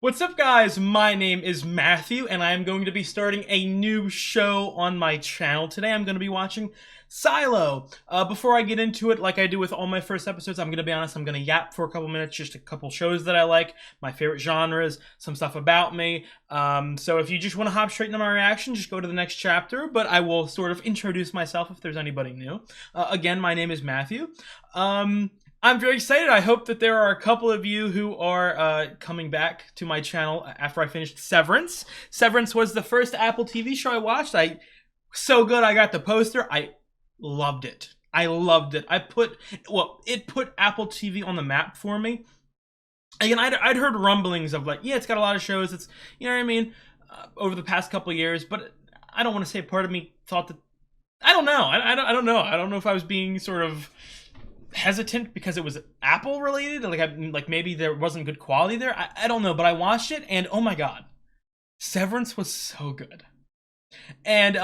What's up, guys? My name is Matthew, and I am going to be starting a new show on my channel. Today, I'm going to be watching Silo. Before I get into it, like I do with all my first episodes, I'm going to be honest, I'm going to yap for a couple minutes, just a couple shows that I like, my favorite genres, some stuff about me. So if you just want to hop straight into my reaction, just go to the next chapter, but I will sort of introduce myself if there's anybody new. Again, my name is Matthew. I'm very excited. I hope that there are a couple of you who are coming back to my channel after I finished Severance. Severance was the first Apple TV show I watched. So good. I got the poster. I loved it. I loved it. It put Apple TV on the map for me. Again, I'd heard rumblings of like, yeah, it's got a lot of shows. It's, you know what I mean, over the past couple of years. But I don't want to say part of me thought that, I don't know. I don't know. I don't know if I was being sort of hesitant because it was Apple related, like maybe there wasn't good quality there. I don't know, but I watched it and oh my god, Severance was so good. And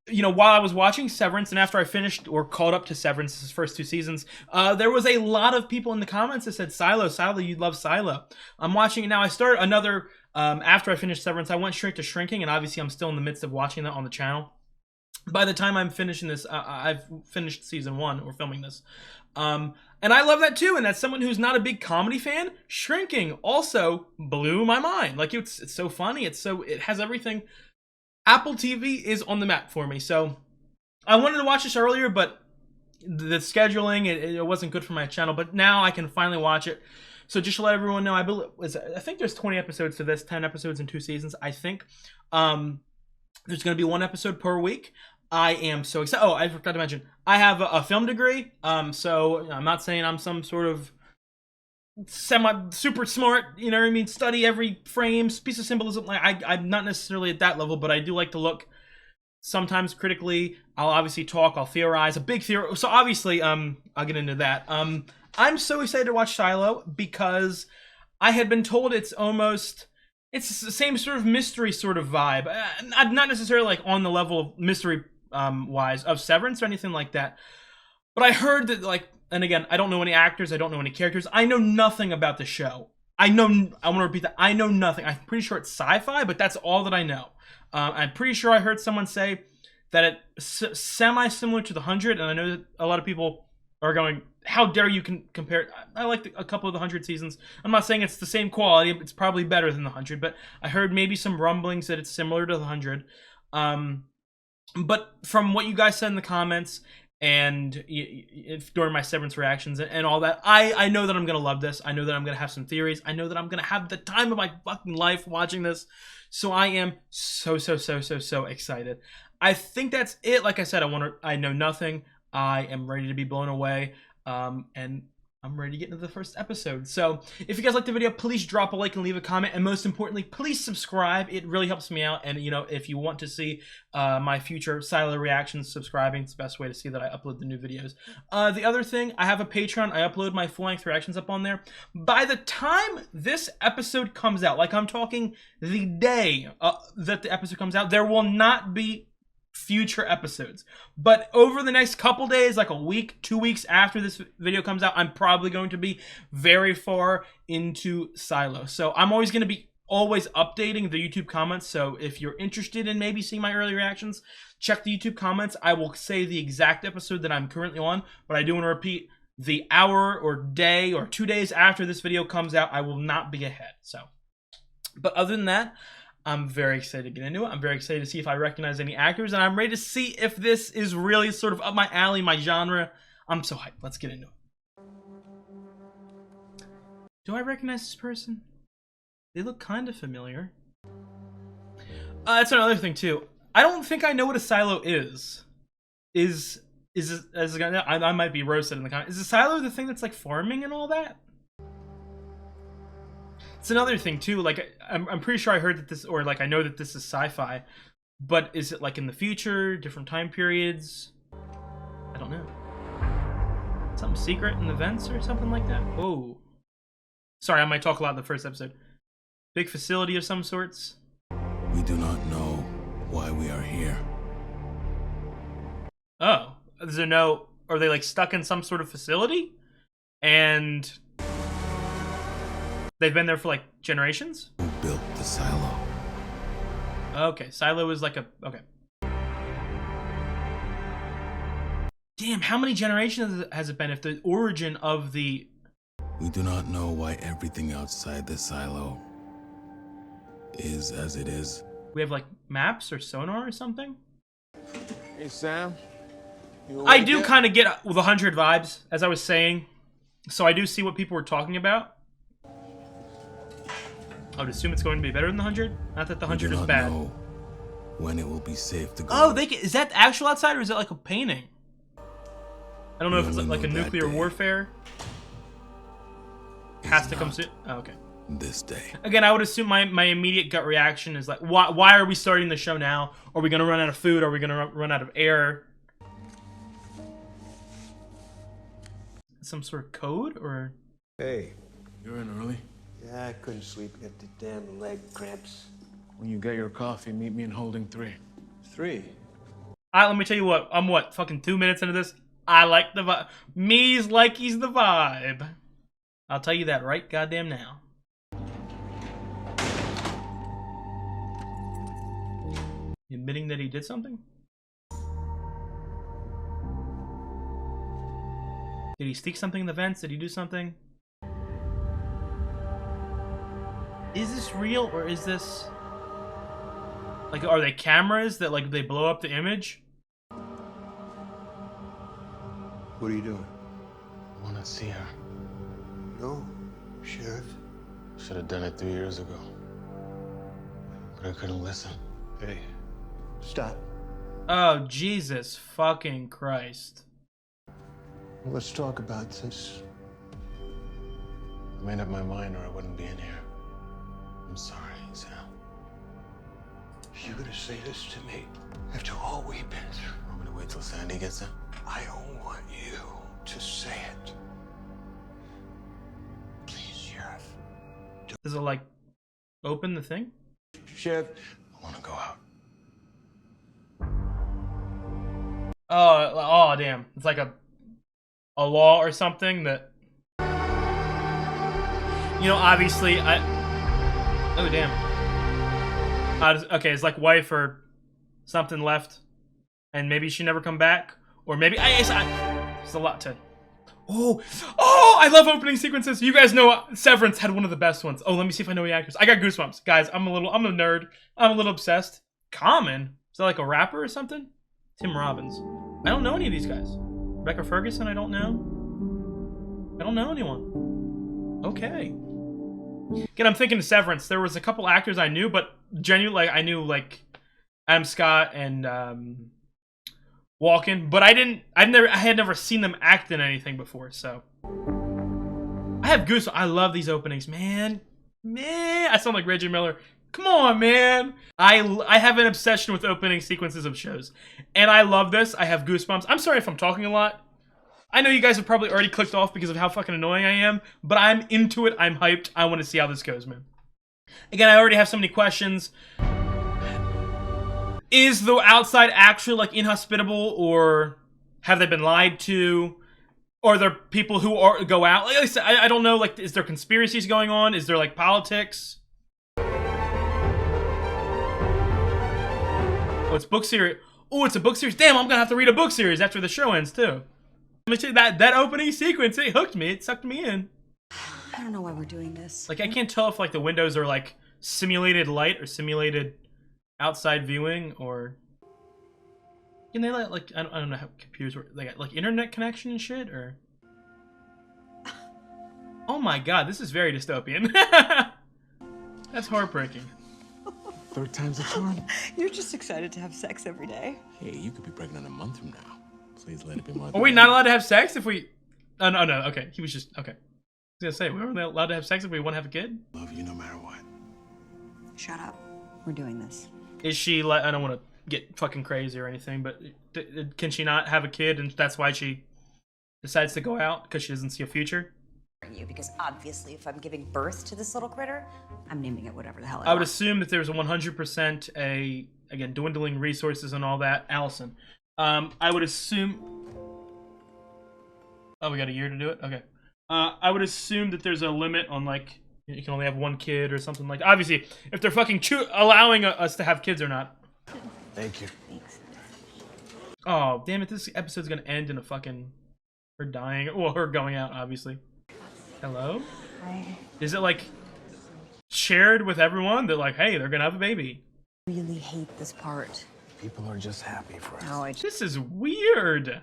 you know, while I was watching Severance and after I finished or caught up to Severance's first two seasons, there was a lot of people in the comments that said, Silo, you'd love Silo. I'm watching it now. I started another after I finished Severance. I went straight to Shrinking, and obviously I'm still in the midst of watching that on the channel. By the time I'm finishing this, I've finished season 1, or filming this. And I love that too, and as someone who's not a big comedy fan, Shrinking also blew my mind. Like, it's so funny, it has everything. Apple TV is on the map for me, so I wanted to watch this earlier, but the scheduling, it wasn't good for my channel, but now I can finally watch it. So just to let everyone know, I think there's 20 episodes to this, 10 episodes in 2 seasons, I think. There's going to be 1 episode per week. I am so excited. Oh, I forgot to mention, I have a film degree, so I'm not saying I'm some sort of super smart, you know what I mean, study every frame, piece of symbolism. Like, I'm not necessarily at that level, but I do like to look sometimes critically. I'll obviously talk, I'll theorize, a big theory. So obviously, I'll get into that. I'm so excited to watch Silo because I had been told it's the same sort of mystery sort of vibe. Not necessarily like on the level of mystery wise of Severance or anything like that. But I heard that, like, and again, I don't know any actors, I don't know any characters. I know nothing about the show. I want to repeat that. I know nothing. I'm pretty sure it's sci-fi, but that's all that I know. I'm pretty sure I heard someone say that it's semi-similar to The 100, and I know that a lot of people are going, how dare you compare it? I like a couple of The 100 seasons. I'm not saying it's the same quality. It's probably better than The 100, but I heard maybe some rumblings that it's similar to The 100. But from what you guys said in the comments and during my Severance reactions and all that, I know that I'm going to love this. I know that I'm going to have some theories. I know that I'm going to have the time of my fucking life watching this. So I am so excited. I think that's it. Like I said, I know nothing. I am ready to be blown away, and I'm ready to get into the first episode. So if you guys liked the video, please drop a like and leave a comment, and most importantly, please subscribe. It really helps me out, and you know, if you want to see my future Silo reactions, subscribing is the best way to see that I upload the new videos. The other thing, I have a Patreon. I upload my full-length reactions up on there. By the time this episode comes out, like I'm talking the day that the episode comes out, there will not be future episodes, but over the next couple days, like a week, 2 weeks after this video comes out, I'm probably going to be very far into Silo. So I'm always going to be updating the YouTube comments. So if you're interested in maybe seeing my early reactions, check the YouTube comments. I will say the exact episode that I'm currently on, but I do want to repeat, the hour or day or 2 days after this video comes out, I will not be ahead. So, but other than that, I'm very excited to get into it. I'm very excited to see if I recognize any actors, and I'm ready to see if this is really sort of up my alley, my genre. I'm so hyped. Let's get into it. Do I recognize this person? They look kind of familiar. That's another thing too. I don't think I know what a silo is. Is it, as a guy, I might be roasted in the comments. Is a silo the thing that's like farming and all that? It's another thing too, like I'm pretty sure I heard that this, or like I know that this is sci-fi, but is it like in the future, different time periods? I don't know. Something secret in events or something like that? Whoa. Sorry, I might talk a lot in the first episode. Big facility of some sorts? We do not know why we are here. Oh, is there no, are they like stuck in some sort of facility? And They've been there for like generations? Who built the silo? Okay, Silo is like a... Okay. Damn, how many generations has it been if the origin of the... We do not know why everything outside the silo is as it is. We have like maps or sonar or something? Hey, Sam. I do kind of get the 100 vibes, as I was saying. So I do see what people were talking about. I would assume it's going to be better than the 100. Not that the 100 is bad. Know when it will be safe to go. Oh, is that actual outside or is it like a painting? I don't know if it's like a nuclear warfare. Has to come soon. Oh, okay. This day. Again, I would assume my immediate gut reaction is like, why are we starting the show now? Are we going to run out of food? Are we going to run out of air? Some sort of code or... Hey. You're in early. Yeah, I couldn't sleep. Got the damn leg cramps. When you get your coffee, meet me in Holding 3. 3. Let me tell you what. I'm fucking 2 minutes into this. I like the vibe. Me's like he's the vibe. I'll tell you that right goddamn now. Admitting that he did something? Did he stick something in the vents? Did he do something? Is this real or is this... Like, are they cameras that, like, they blow up the image? What are you doing? I want to see her. No, Sheriff. Should have done it 3 years ago. But I couldn't listen. Hey, stop. Oh, Jesus fucking Christ. Let's talk about this. I made up my mind or I wouldn't be in here. I'm sorry, Sam. You're gonna say this to me after all we've been through? I'm gonna wait till Sandy gets in. I don't want you to say it. Please, Sheriff. Does it, like, open the thing? Sheriff. I want to go out. Oh, damn. It's like a law or something that... You know, obviously, Oh, damn. Okay, it's like wife or something left. And maybe she never come back. Or maybe... It's a lot to... Oh, I love opening sequences. You guys know Severance had one of the best ones. Oh, let me see if I know the actors. I got goosebumps. Guys, I'm a nerd. I'm a little obsessed. Common? Is that like a rapper or something? Tim Robbins. I don't know any of these guys. Rebecca Ferguson, I don't know. I don't know anyone. Okay. Again, I'm thinking of Severance. There was a couple actors I knew, but genuinely, like, I knew, like, Adam Scott and Walken, but I had never seen them act in anything before, so. I have goosebumps. I love these openings, man. I sound like Reggie Miller. Come on, man. I have an obsession with opening sequences of shows, and I love this. I have goosebumps. I'm sorry if I'm talking a lot. I know you guys have probably already clicked off because of how fucking annoying I am, but I'm into it. I'm hyped. I want to see how this goes, man. Again, I already have so many questions. Is the outside actually, like, inhospitable, or have they been lied to? Or are there people who go out? Like I said, I don't know, like, is there conspiracies going on? Is there, like, politics? Oh, it's book series. Oh, it's a book series. Damn, I'm gonna have to read a book series after the show ends, too. Let me tell you, that opening sequence, it hooked me. It sucked me in. I don't know why we're doing this. Like, I can't tell if, like, the windows are, like, simulated light or simulated outside viewing, or... Can they, like, I don't know how computers work. They got, like, internet connection and shit, or... Oh my god, this is very dystopian. That's heartbreaking. Third time's a charm. You're just excited to have sex every day. Hey, you could be pregnant a month from now. Please let it be more. Are we not allowed to have sex if we... Oh, no, okay. He was just... Okay. I was gonna say, we weren't allowed to have sex if we want to have a kid? Love you no matter what. Shut up. We're doing this. Is she, like... I don't want to get fucking crazy or anything, but can she not have a kid and that's why she decides to go out? Because she doesn't see a future? You, because obviously if I'm giving birth to this little critter, I'm naming it whatever the hell I would assume that there's a 100% again, dwindling resources and all that. Allison. I would assume... Oh, we got a year to do it? Okay. I would assume that there's a limit on, like, You can only have one kid or something like. Obviously, if they're fucking allowing us to have kids or not. Thank you. Thanks. Oh damn it! This episode's gonna end in a fucking her dying. Well, her going out, obviously. Hello. I Is it like shared with everyone that like, hey, they're gonna have a baby? really hate this part. People are just happy for us. No, This is weird.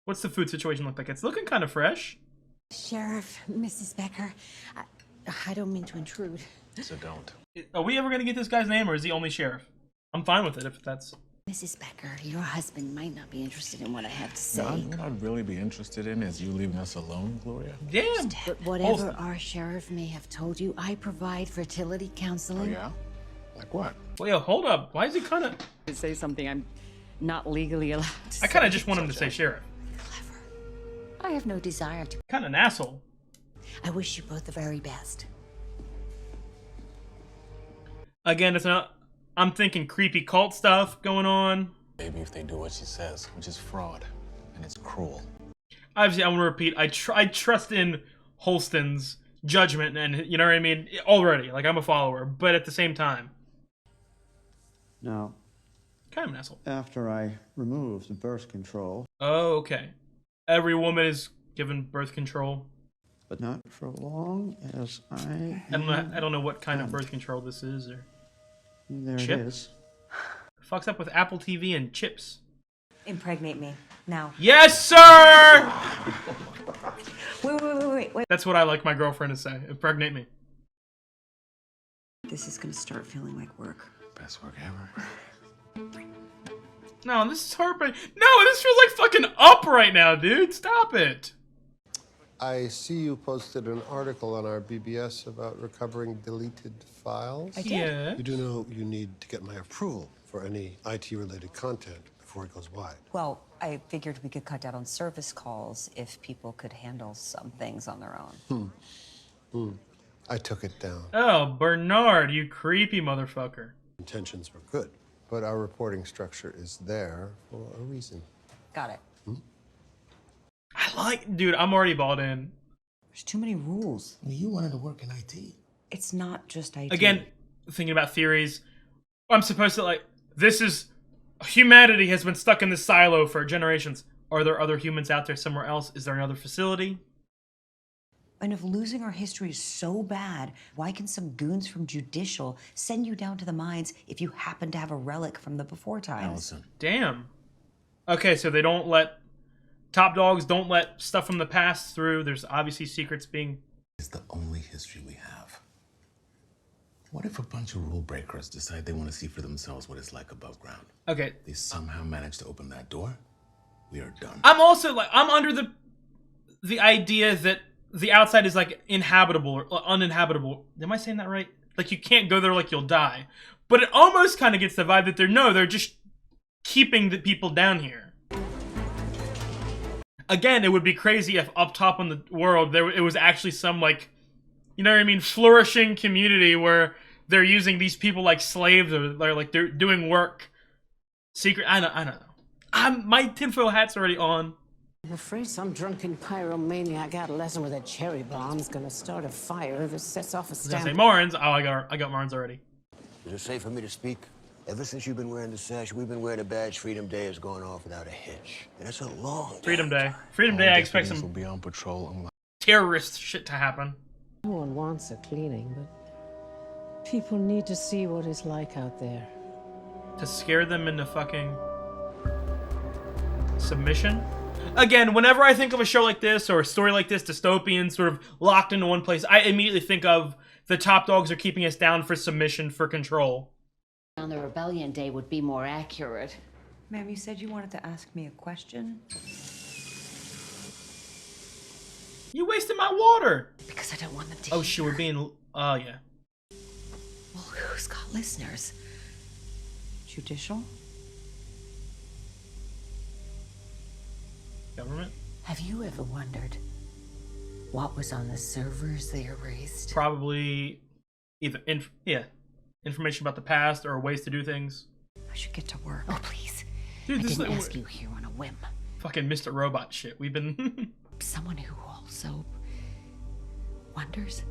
What's the food situation look like? It's looking kind of fresh. Sheriff, Mrs. Becker, I don't mean to intrude. So don't. Are we ever gonna get this guy's name, or is he only sheriff? I'm fine with it if that's. Mrs. Becker, your husband might not be interested in what I have to say. What I'd really be interested in is you leaving us alone, Gloria. Damn. But whatever Holston. our sheriff may have told you, I provide fertility Oh, counseling. yeah? Like what? Well, yo, hold up. Why is he kind of? To say something I'm not legally allowed to I kind of just want him to say sheriff. Clever. I have no desire to. Kind of an asshole. I wish you both the very best. Again, it's not. I'm thinking creepy cult stuff going on. Maybe if they do what she says, which is fraud, and it's cruel. Obviously, I want to repeat. I trust in Holston's judgment, and you know what I mean. Already, like I'm a follower, but at the same time, Now, kind of an asshole. after I removed the birth control, Oh, okay. Every woman is given birth control. but not for long as I don't know what kind of birth control this is, or There Chip? it is. fucks up with Apple TV and chips. Impregnate me now. Yes, sir. Wait. That's what I like my girlfriend to say. Impregnate me. This is gonna start feeling like work. Best work ever. No, this is heartbreaking. No, this feels like fucking Up right now, dude. Stop it. I see you posted an article on our BBS about recovering deleted files. Yeah. You do know you need to get my approval for any IT-related content before it goes wide. Well, I figured we could cut down on service calls if people could handle some things on their own. I took it down. Oh, Bernard, you creepy motherfucker. Intentions were good, but our reporting structure is there for a reason. Got it. I like, dude, I'm already bought in. There's too many rules. You wanted to work in IT. It's not just IT. Again, thinking about theories, I'm supposed to like, this is, humanity has been stuck in this silo for generations. Are there other humans out there somewhere else? Is there another facility? And if losing our history is so bad, why can some goons from Judicial send you down to the mines if you happen to have a relic from the before times? Allison. Damn. Okay, so they don't let, top dogs don't let stuff from the past through. There's obviously secrets being. It's the only history we have. What if a bunch of rule breakers decide they want to see for themselves what it's like above ground? Okay, They somehow manage to open that door? We are done. I'm also like, I'm under the idea that the outside is like inhabitable or uninhabitable. Am I saying that right? Like you can't go there, like you'll die. But it almost kind of gets the vibe that they're just keeping the people down here. Again, it would be crazy if up top in the world it was actually some like, you know what I mean, flourishing community where they're using these people like slaves or they're doing work. Secret. I don't know. My tinfoil hat's already on. I'm afraid some drunken pyromaniac adolescent with a cherry bomb's gonna start a fire if it sets off a I was gonna say stamp. Marnes. Oh, I got Marnes already. Is it safe for me to speak? Ever since you've been wearing the sash, we've been wearing a badge. Freedom Day has gone off without a hitch. And it's a long Freedom damn Day. time. Freedom Day. I expect Will some be on patrol unless terrorist shit to happen. No one wants a cleaning, but people need to see what it's like out there. To scare them into fucking submission. Again, whenever I think of a show like this or a story like this, dystopian, sort of locked into one place, I immediately think of the top dogs are keeping us down for submission, for control. On the rebellion day would be more accurate. Ma'am, you said you wanted to ask me a question? You wasted my water. Because I don't want them to Oh hear. shit, we're being. Oh yeah. Well, who's got listeners? Judicial? Government. Have you ever wondered what was on the servers they erased? Probably either information about the past or ways to do things. I should get to work. Oh, please. Dude, I this is didn't like ask you here on a whim. fucking Mr. Robot shit. We've been. Someone who also wonders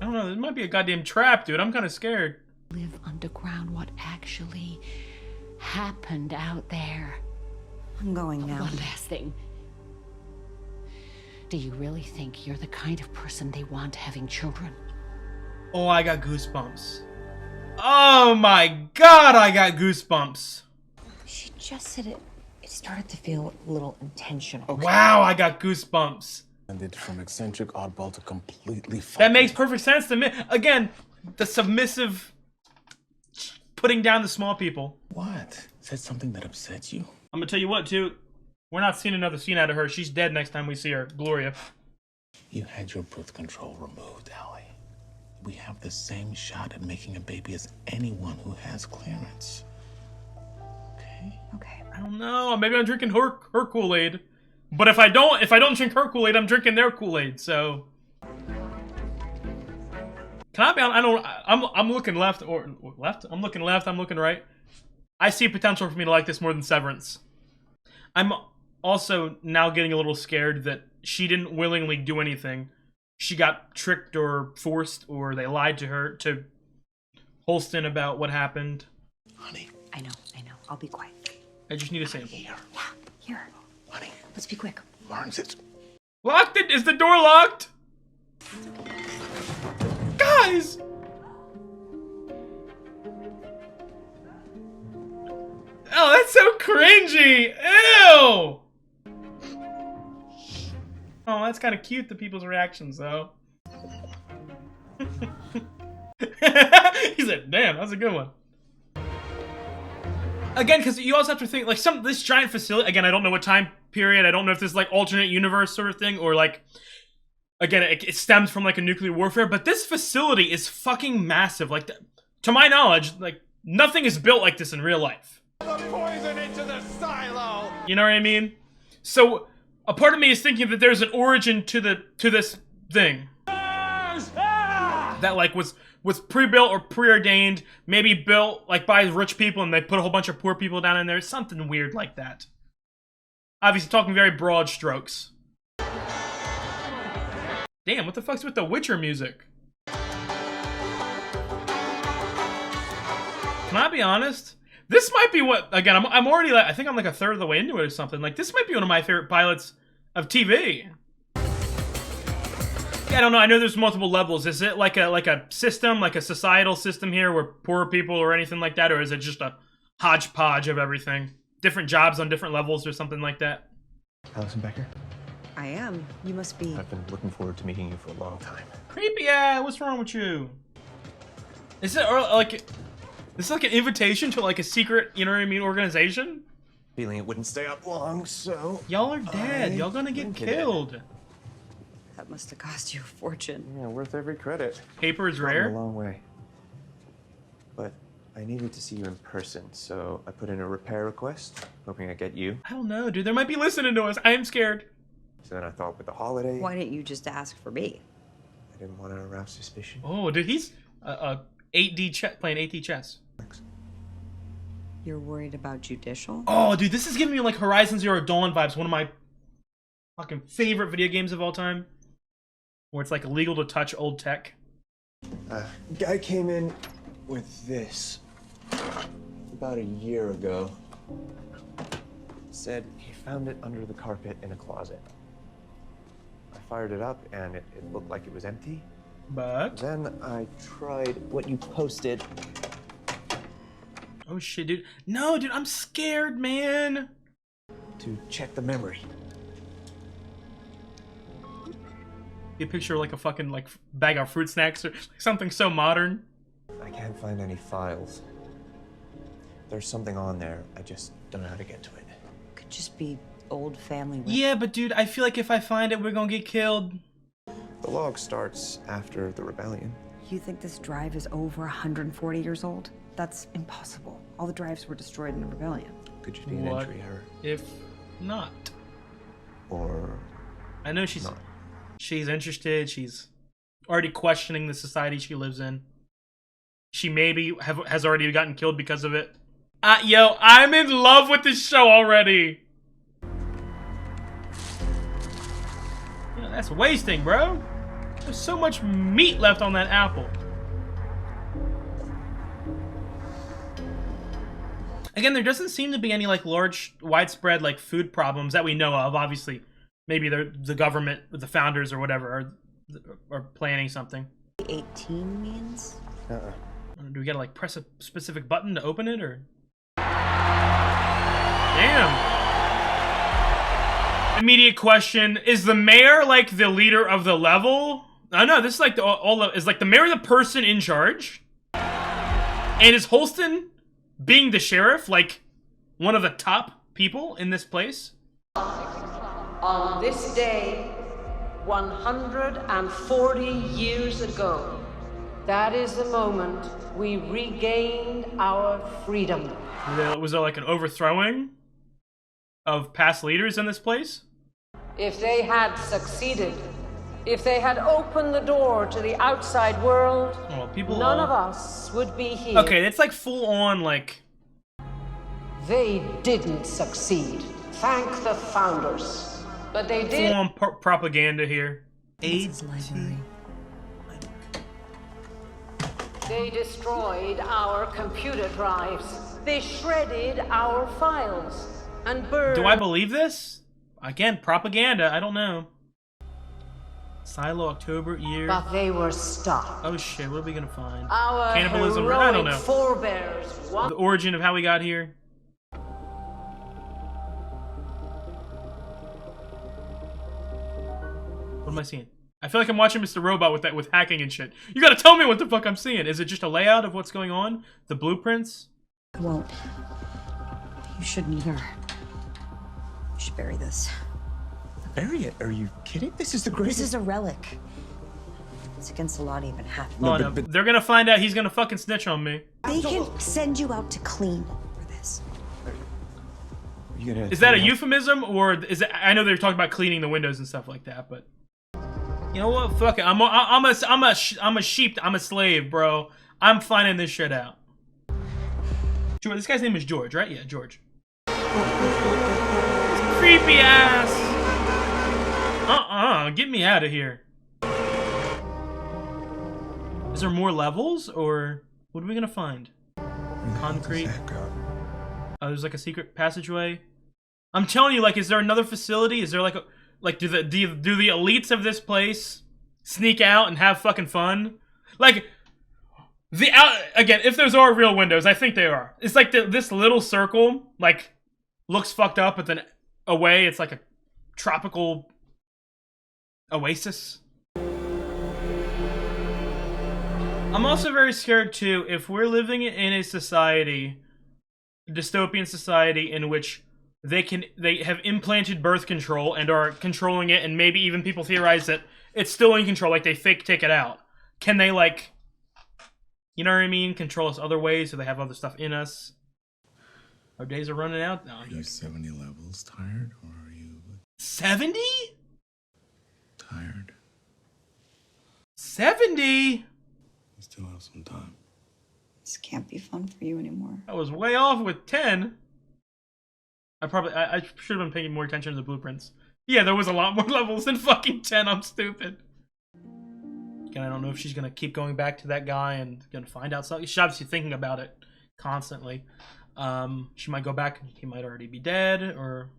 I don't know. This might be a goddamn trap, dude. I'm kind of scared. Live underground. What actually happened out there? I'm going now. One last thing. Do you really think you're the kind of person they want having children? Oh, I got goosebumps. Oh my god, I got goosebumps. She just said it. It started to feel a little intentional. Wow, I got goosebumps. And it from eccentric oddball to completely That makes perfect sense to me. Again, the submissive putting down the small people. What? Said something that upsets you? I'm gonna tell you what, too. We're not seeing another scene out of her. She's dead next time we see her. Gloria. You had your birth control removed, Allie. We have the same shot at making a baby as anyone who has clearance. Okay? Okay. I don't know. Maybe I'm drinking her Kool-Aid. But if I don't drink her Kool-Aid, I'm drinking their Kool-Aid. So can I be honest? I'm looking left or left. I'm looking left. I'm looking right. I see potential for me to like this more than Severance. I'm also now getting a little scared that she didn't willingly do anything. She got tricked or forced, or they lied to her, to Holston, about what happened. Honey. I know. I'll be quiet. I just need a sample. Yeah, here. Honey. Let's be quick. Barnes, it's... Locked it! Is the door locked? Guys! Oh, that's so cringy! Ew! Oh, that's kind of cute, the people's reactions, though. He said, damn, that's a good one. Again, because you also have to think, like, this giant facility, again, I don't know what time period, I don't know if this is, like, alternate universe sort of thing, or, like, again, it stems from, like, a nuclear warfare, but this facility is fucking massive. Like, to my knowledge, like, nothing is built like this in real life. The poison into the silo! You know what I mean? So, a part of me is thinking that there's an origin to this thing. That, like, was pre-built or preordained, maybe built, like, by rich people, and they put a whole bunch of poor people down in there. Something weird like that. Obviously, talking very broad strokes. Damn, what the fuck's with the Witcher music? Can I be honest? This might be what, again, I'm already, like, I think I'm like a third of the way into it or something. Like, this might be one of my favorite pilots of TV. Yeah, I don't know, I know there's multiple levels. Is it like a system, like a societal system here where poor people or anything like that? Or is it just a hodgepodge of everything? Different jobs on different levels or something like that? Allison Becker? I am. You must be. I've been looking forward to meeting you for a long time. Creepy, yeah, what's wrong with you? Is it, or like, this is like an invitation to like a secret, you know what I mean, organization? Feeling it wouldn't stay up long, so... Y'all are dead. Y'all gonna get killed. That must have cost you a fortune. Yeah, worth every credit. Paper is Come a rare. long way. But I needed to see you in person, so I put in a repair request, hoping I'd get you. I don't know, dude. They might be listening to us. I am scared. So then I thought with the holiday... Why didn't you just ask for me? I didn't want to arouse suspicion. Oh, dude, he's 8D chess, playing 8D chess. You're worried about judicial? Oh, dude, this is giving me like Horizon Zero Dawn vibes. One of my fucking favorite video games of all time. Where it's like illegal to touch old tech. Guy came in with this about a year ago. Said he found it under the carpet in a closet. I fired it up and it looked like it was empty. But Then I tried what you posted. oh shit, dude. No, dude, I'm scared, man. To check the memory. You picture like a fucking like bag of fruit snacks or like something so modern. I can't find any files. There's something on there. I just don't know how to get to it. Could just be old family. Yeah, but dude, I feel like if I find it, we're gonna get killed. The log starts after the rebellion. You think this drive is over 140 years old? That's impossible. All the drives were destroyed in the rebellion. Could just be an What entry error. if not? Or I know she's not. she's interested. She's already questioning the society she lives in. She maybe has already gotten killed because of it. Yo, I'm in love with this show already. Yeah, that's wasting, bro. There's so much meat left on that apple. Again, there doesn't seem to be any like large, widespread like food problems that we know of. Obviously, maybe the government, the founders or whatever, are planning something. 18 means? Do we gotta like press a specific button to open it, or? Damn. Immediate question: is the mayor like the leader of the level? I know this is like is like the mayor the person in charge, and is Holston being the sheriff like one of the top people in this place? On this day, 140 years ago, that is the moment we regained our freedom. Was there like an overthrowing of past leaders in this place? If they had succeeded, if they had opened the door to the outside world, none of us would be here. Okay, it's like full on like... They didn't succeed. Thank the founders. But they did... Full on propaganda here. Library. They destroyed our computer drives. They shredded our files and burned... Do I believe this? Again, propaganda, I don't know. Silo, October, year... But they were stopped. Oh shit, what are we gonna find? Our Cannibalism, heroic I don't know. Forebears. The origin of how we got here. What am I seeing? I feel like I'm watching Mr. Robot with hacking and shit. You gotta tell me what the fuck I'm seeing. Is it just a layout of what's going on? The blueprints? I won't. You shouldn't either. You should bury this. Bury it? Are you kidding? This is the greatest... This is a relic. It's against the law to even have it. No, they're gonna find out he's gonna fucking snitch on me. They can send you out to clean for this. Is that a euphemism, or is it? I know they're talking about cleaning the windows and stuff like that, but you know what? Fuck it. I'm a sheep. I'm a slave, bro. I'm finding this shit out. George, this guy's name is George, right? Yeah, George. Creepy ass. Get me out of here. Is there more levels, or what are we gonna find? Concrete. Oh, there's like a secret passageway. I'm telling you, like, is there another facility? Is there like a do the elites of this place sneak out and have fucking fun? Like again, if those are real windows, I think they are. It's like this little circle, like, looks fucked up, but then away it's like a tropical oasis. I'm also very scared too, if we're living in a society, a dystopian society, in which they have implanted birth control and are controlling it, and maybe even people theorize that it's still in control, like they fake take it out. Can they, like, you know what I mean, control us other ways, so they have other stuff in us? Our days are running out now. Are you 70 levels tired, or are you... 70? Tired. 70? We still have some time. This can't be fun for you anymore. I was way off with 10. I should have been paying more attention to the blueprints. Yeah, there was a lot more levels than fucking 10. I'm stupid. Again, I don't know if she's gonna keep going back to that guy and gonna find out something. She's obviously thinking about it constantly. She might go back and he might already be dead, or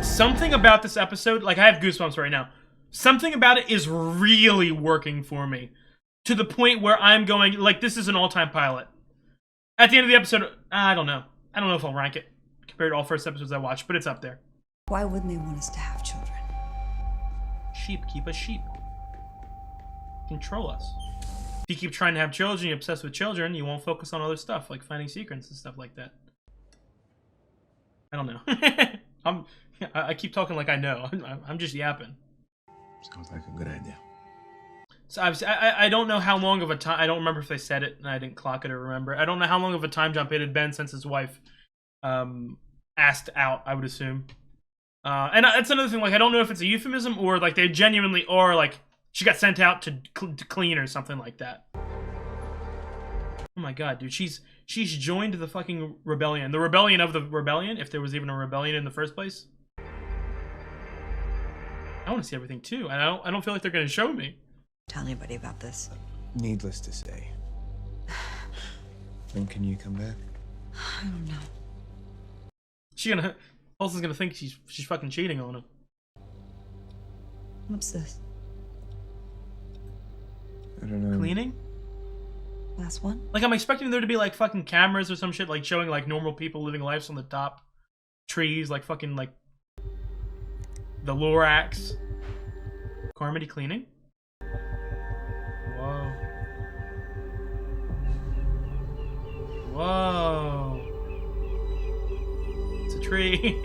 something about this episode. Like, I have goosebumps right now. Something about it is really working for me, to the point where I'm going, like, this is an all-time pilot. At the end of the episode, I don't know if I'll rank it compared to all first episodes I watched, but it's up there. Why wouldn't they want us to have children? Sheep, keep us sheep. Control us. If you keep trying to have children, you're obsessed with children, you won't focus on other stuff, like finding secrets and stuff like that. I don't know. I keep talking like I know. I'm just yapping. Sounds like a good idea. So I don't know how long of a time, I don't remember if they said it and I didn't clock it or remember. I don't know how long of a time jump it had been since his wife asked out, I would assume. And that's another thing, like, I don't know if it's a euphemism or like they genuinely are, like, she got sent out to clean or something like that. Oh my god, dude, she's joined the fucking rebellion. The rebellion of the rebellion, if there was even a rebellion in the first place. I want to see everything too. And I don't feel like they're gonna show me. Tell anybody about this. Needless to say. When can you come back? I don't know. Halston's gonna think she's fucking cheating on him. What's this? I don't know. Cleaning? Last one? Like, I'm expecting there to be like fucking cameras or some shit, like showing like normal people living lives on the top trees, like fucking like the Lorax. Carmody cleaning? Whoa. Whoa. It's a tree.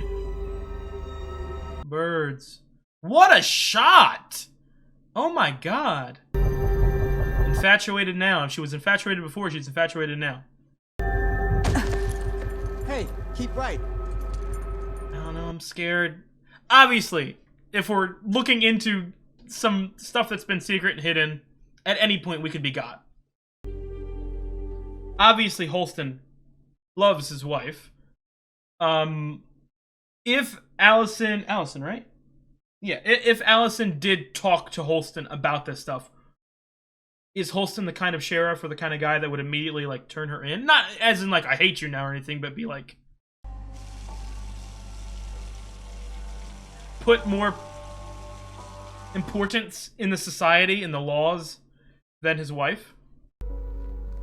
Birds. What a shot! Oh my god. Infatuated now. If she was infatuated before, she's infatuated now. Hey, keep right. I don't know, I'm scared. Obviously, if we're looking into some stuff that's been secret and hidden, at any point we could be got. Obviously, Halston loves his wife. If Allison, right? Yeah, if Allison did talk to Halston about this stuff, is Halston the kind of sheriff or the kind of guy that would immediately, like, turn her in? Not as in, like, I hate you now or anything, but be like... put more importance in the society and the laws than his wife.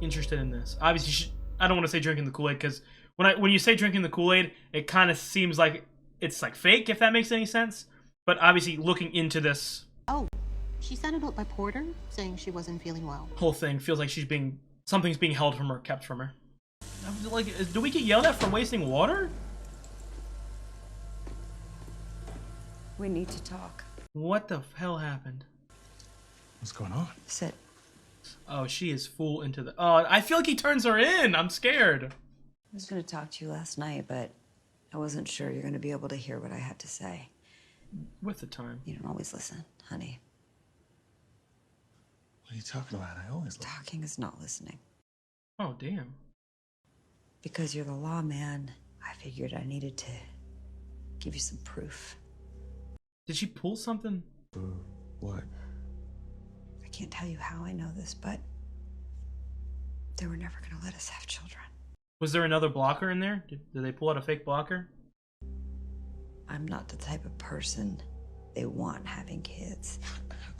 Interested in this. Obviously, I don't want to say drinking the Kool-Aid, because when you say drinking the Kool-Aid, it kind of seems like it's, like, fake, if that makes any sense. But obviously, looking into this... Oh. She sent a note by Porter saying she wasn't feeling well. Whole thing feels like something's being held from her, kept from her. Like, do we get yelled at for wasting water? We need to talk. What the hell happened? What's going on? Sit. Oh, she is full into the... Oh, I feel like he turns her in. I'm scared. I was going to talk to you last night, but I wasn't sure you're going to be able to hear what I had to say. With the time. You don't always listen, honey. What are you talking about? I always listen. Talking is not listening. Oh, damn. Because you're the lawman, I figured I needed to give you some proof. Did she pull something? What? I can't tell you how I know this, but they were never going to let us have children. Was there another blocker in there? Did they pull out a fake blocker? I'm not the type of person they want having kids.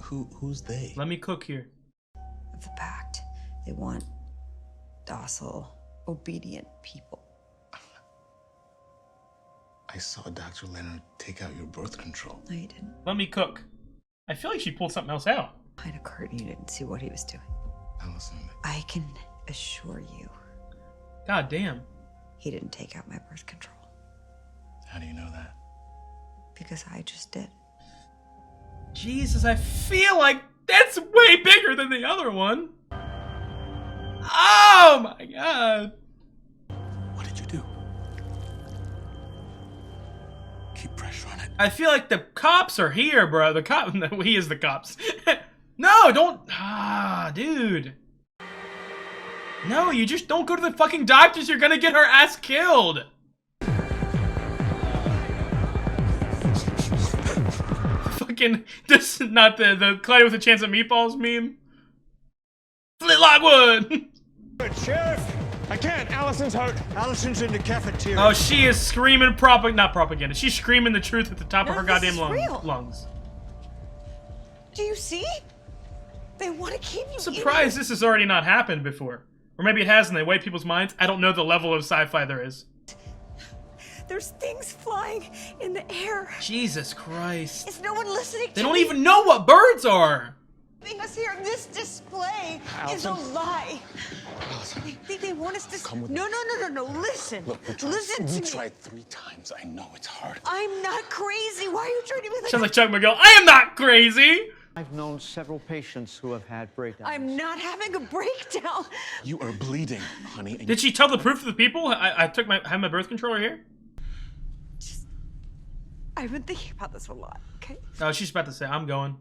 Who's they? Let me cook here. Of the pact. They want docile, obedient people. I saw Dr. Leonard take out your birth control. No, you didn't. Let me cook. I feel like she pulled something else out. Behind a curtain, you didn't see what he was doing. Allison. I can assure you. God damn. He didn't take out my birth control. How do you know that? Because I just did. Jesus, I feel like that's way bigger than the other one. Oh my god. What did you do? Keep pressure on it. I feel like the cops are here, bro. The cop, no, he is the cops. No, don't, dude. No, you just don't go to the fucking doctors. You're gonna get her ass killed. Fucking, this is not the Clyde with a chance at meatballs meme. Flintlock Wood. Sheriff, I can't. Allison's hurt. Allison's in the cafeteria. Oh, she is screaming not propaganda. She's screaming the truth at the top of her goddamn lungs. Do you see? They want to keep you. Surprised this has already not happened before. Or maybe it has and they weigh people's minds. I don't know the level of sci-fi there is. There's things flying in the air. Jesus Christ. Is no one listening to They don't me? even know what birds are. Us here. This display is a lie. They want us to. Come with No. Listen. Look, Listen to me. we tried 3 times. I know it's hard. I'm not crazy. Why are you treating me like Sounds like Chuck McGill. I am not crazy. I've known several patients who have had breakdowns. I'm not having a breakdown. You are bleeding, honey. Did she tell the proof to the people? I have my birth controller here. I've been thinking about this a lot, okay? Oh, she's about to say, I'm going.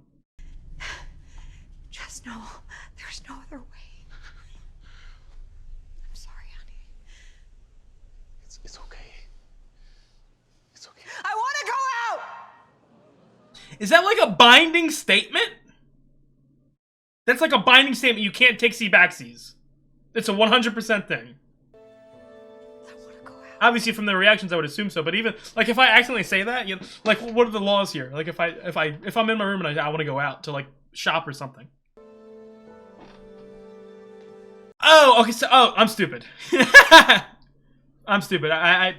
Just know there's no other way. I'm sorry, honey. It's okay. It's okay. I want to go out! Is that like a binding statement? That's like a binding statement. You can't take backsies. It's a 100% thing. Obviously, from the reactions, I would assume so. But even like if I accidentally say that, you know, like what are the laws here? Like if I'm in my room and I want to go out to like shop or something. Oh, okay. So I'm stupid. I'm stupid. I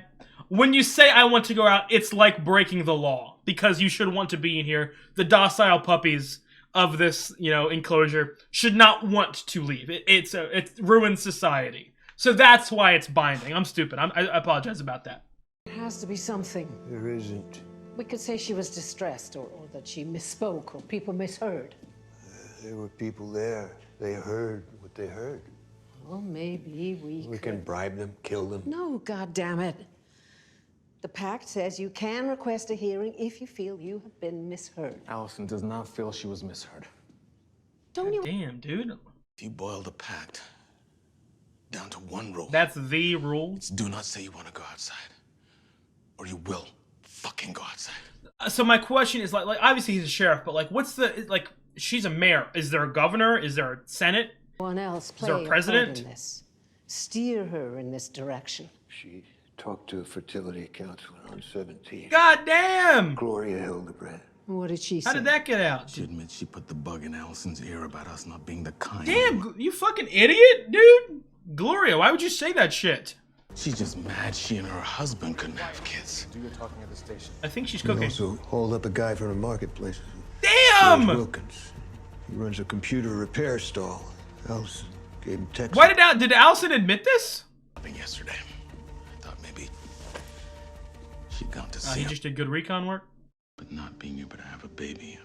when you say I want to go out, it's like breaking the law because you should want to be in here. The docile puppies of this, you know, enclosure should not want to leave. It ruins society. So that's why it's binding. I'm stupid. I apologize about that. There has to be something. There isn't. We could say she was distressed or that she misspoke or people misheard. There were people there. They heard what they heard. Well, maybe we can bribe them, kill them. No, goddammit. The pact says you can request a hearing if you feel you have been misheard. Allison does not feel she was misheard. Don't you? Damn, dude. If you boil the pact down to one rule. That's the rule. It's do not say you want to go outside, or you will fucking go outside. So my question is like obviously he's a sheriff, but like what's the like? She's a mayor. Is there a governor? Is there a senate? One else play Is there a president? part in this. Steer her in this direction. She talked to a fertility counselor on 17. God damn! Gloria Hildebrandt. What did she say? How did that get out? She admits she put the bug in Allison's ear about us not being the kind. Damn, you fucking idiot, dude! Gloria, why would you say that shit? She's just mad she and her husband couldn't have kids. Do your talking at the station. I think she's We cooking. also hauled up a guy from the marketplace. Damn! George Wilkins. He runs a computer repair stall. Allison gave him text. Why did Allison admit this? Yesterday. I thought maybe she'd gone to see He him. just did good recon work. But not being able to have a baby.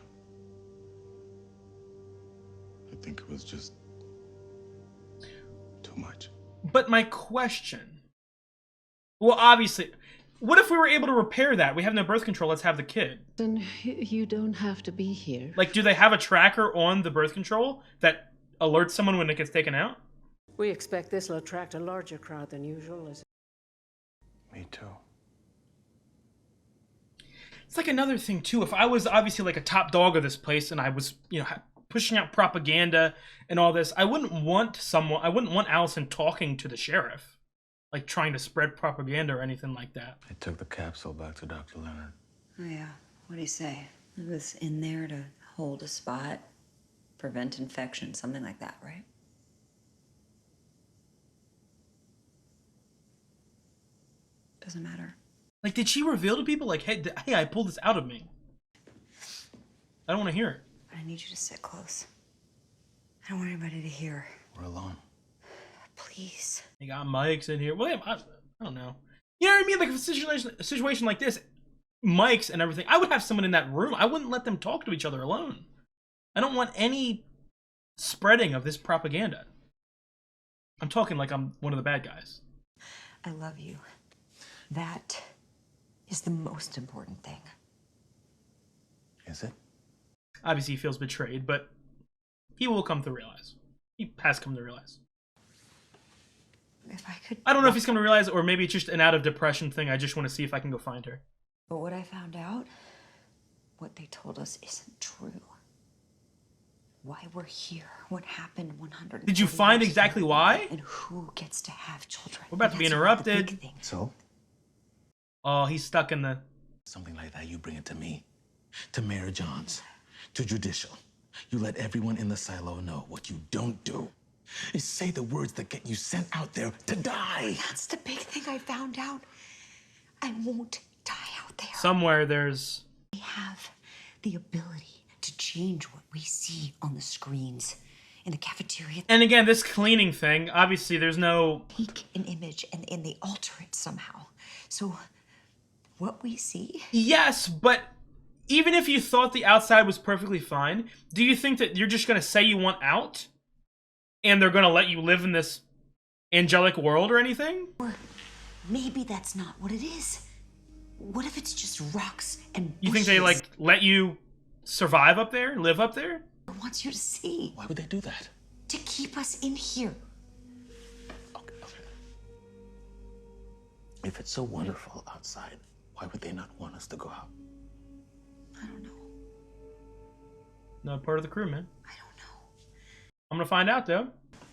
I think it was just too much. But my question. Well, obviously, what if we were able to repair that? We have no birth control. Let's have the kid. Then you don't have to be here. Like, do they have a tracker on the birth control that alerts someone when it gets taken out? We expect this will attract a larger crowd than usual. Me too. It's like another thing too. If I was obviously like a top dog of this place and I was, you know, pushing out propaganda and all this, I wouldn't want Allison talking to the sheriff, like trying to spread propaganda or anything like that. I took the capsule back to Dr. Leonard. Oh, yeah. What'd he say? It was in there to hold a spot, prevent infection, something like that, right? Doesn't matter. Like, did she reveal to people, like, hey, I pulled this out of me? I don't want to hear it. I need you to sit close. I don't want anybody to hear. We're alone. Please. They got mics in here. William, I don't know. You know what I mean? Like, if a situation like this, mics and everything, I would have someone in that room. I wouldn't let them talk to each other alone. I don't want any spreading of this propaganda. I'm talking like I'm one of the bad guys. I love you. That is the most important thing. Is it? Obviously, he feels betrayed, but he will come to realize. He has come to realize. If I could... I don't know if he's come to realize it, or maybe it's just an out of depression thing. I just want to see if I can go find her. But what I found out, what they told us isn't true. Why we're here, what happened 100. Did you find exactly why? And who gets to have children. We're about to be interrupted. So? Oh, he's stuck in the... Something like that, you bring it to me. To Mayor Johns. To Judicial. You let everyone in the silo know what you don't do is say the words that get you sent out there to die. That's the big thing I found out. I won't die out there. Somewhere there's... We have the ability to change what we see on the screens in the cafeteria. And again, this cleaning thing, obviously there's no... Take an image and they alter it somehow. So what we see... Yes, but even if you thought the outside was perfectly fine, do you think that you're just going to say you want out? And they're going to let you live in this angelic world or anything? Or maybe that's not what it is. What if it's just rocks and bushes? You think they, like, let you survive up there? Live up there? I want you to see. Why would they do that? To keep us in here. Okay. If it's so wonderful outside, why would they not want us to go out? I don't know. Not part of the crew, man. I don't know. I'm gonna find out, though.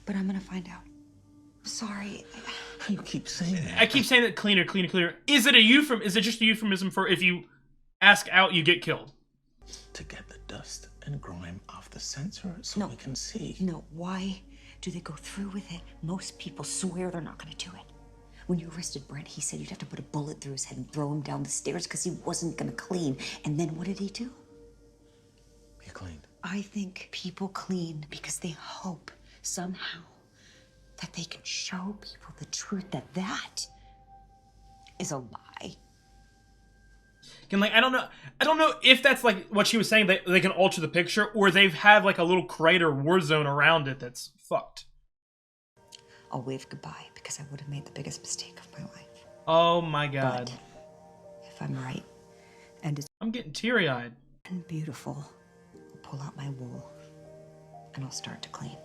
But I'm gonna find out. Sorry. You keep saying that. I keep saying that cleaner, cleaner, cleaner. Is it a euphemism? Is it just a euphemism for if you ask out, you get killed? To get the dust and grime off the sensor so we can see. No, why do they go through with it? Most people swear they're not gonna do it. When you arrested Brent, he said you'd have to put a bullet through his head and throw him down the stairs because he wasn't gonna clean. And then what did he do? He cleaned. I think people clean because they hope somehow that they can show people the truth that is a lie. And like I don't know if that's like what she was saying, that they can alter the picture, or they've had like a little crater war zone around it that's fucked. I'll wave goodbye because I would have made the biggest mistake of my life. Oh my god. But if I'm right, and it's I'm getting teary-eyed. And beautiful, I'll pull out my wool and I'll start to clean.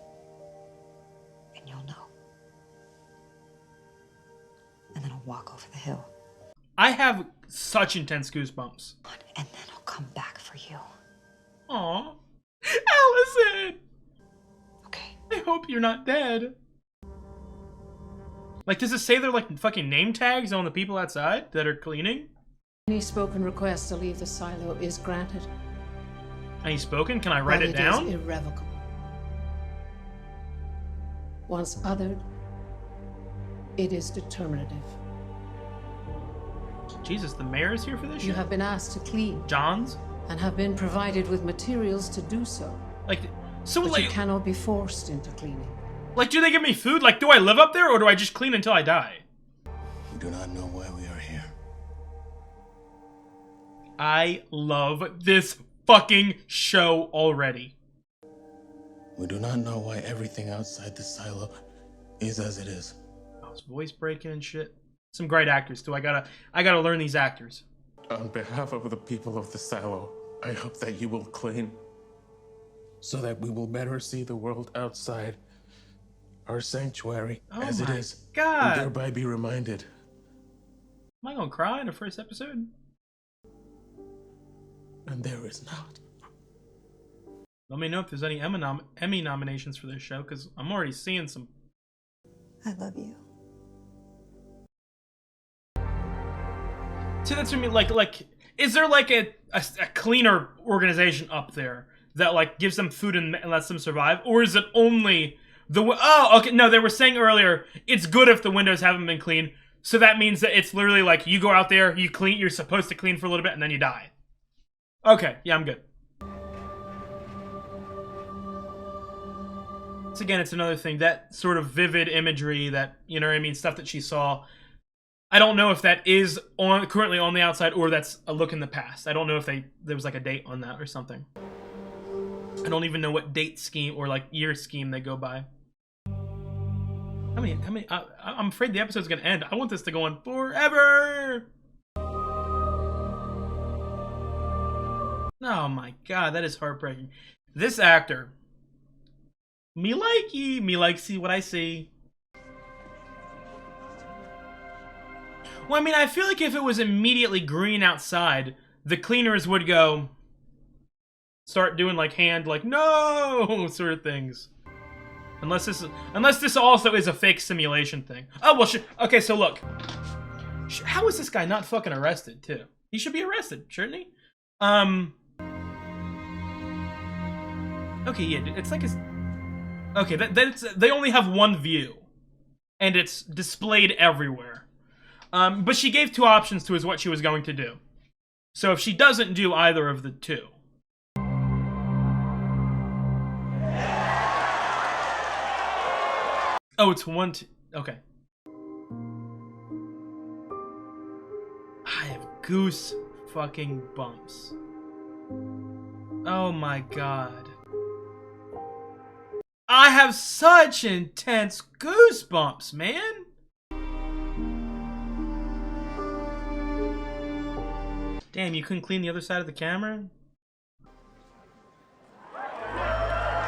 And you'll know. And then I'll walk over the hill. I have such intense goosebumps. And then I'll come back for you. Aw. Allison! Okay. I hope you're not dead. Like, does it say they're like fucking name tags on the people outside that are cleaning? Any spoken request to leave the silo is granted. Any spoken? Can I write it down? It is irrevocable. Once othered, it is determinative. Jesus, the mayor is here for this shit? You have been asked to clean. Johns? And have been provided with materials to do so. Like, so but like, you cannot be forced into cleaning. Like, do they give me food? Like, do I live up there, or do I just clean until I die? We do not know why we are here. I love this fucking show already. We do not know why everything outside the silo is as it is. Oh, his voice breaking and shit. Some great actors too. I gotta learn these actors. On behalf of the people of the silo, I hope that you will clean, so that we will better see the world outside our sanctuary as it is. God. And thereby be reminded. Am I gonna cry in the first episode? And there is not. Let me know if there's any Emmy nominations for this show, because I'm already seeing some. I love you. See, that's what I mean. Like, is there like a cleaner organization up there that like gives them food and lets them survive, or is it only the? Oh, okay. No, they were saying earlier it's good if the windows haven't been cleaned, so that means that it's literally like you go out there, you clean, you're supposed to clean for a little bit, and then you die. Okay, yeah, I'm good. So again, it's another thing, that sort of vivid imagery, that, you know what I mean, stuff that she saw. I don't know if that is currently on the outside, or that's a look in the past. I don't know if there was like a date on that or something. I don't even know what date scheme or like year scheme they go by. I'm afraid the episode's gonna end. I want this to go on forever. Oh my god, that is heartbreaking. This actor, me like see what I see. Well, I mean, I feel like if it was immediately green outside, the cleaners would go start doing like hand, like no sort of things. Unless this also is a fake simulation thing. Oh well, okay. So look, how is this guy not fucking arrested too? He should be arrested, shouldn't he? Okay, yeah, it's like okay, they only have one view, and it's displayed everywhere. But she gave two options to as what she was going to do. So if she doesn't do either of the two, oh, it's one. Okay. I have goose fucking bumps. Oh my god. I have such intense goosebumps, man. Damn, you couldn't clean the other side of the camera?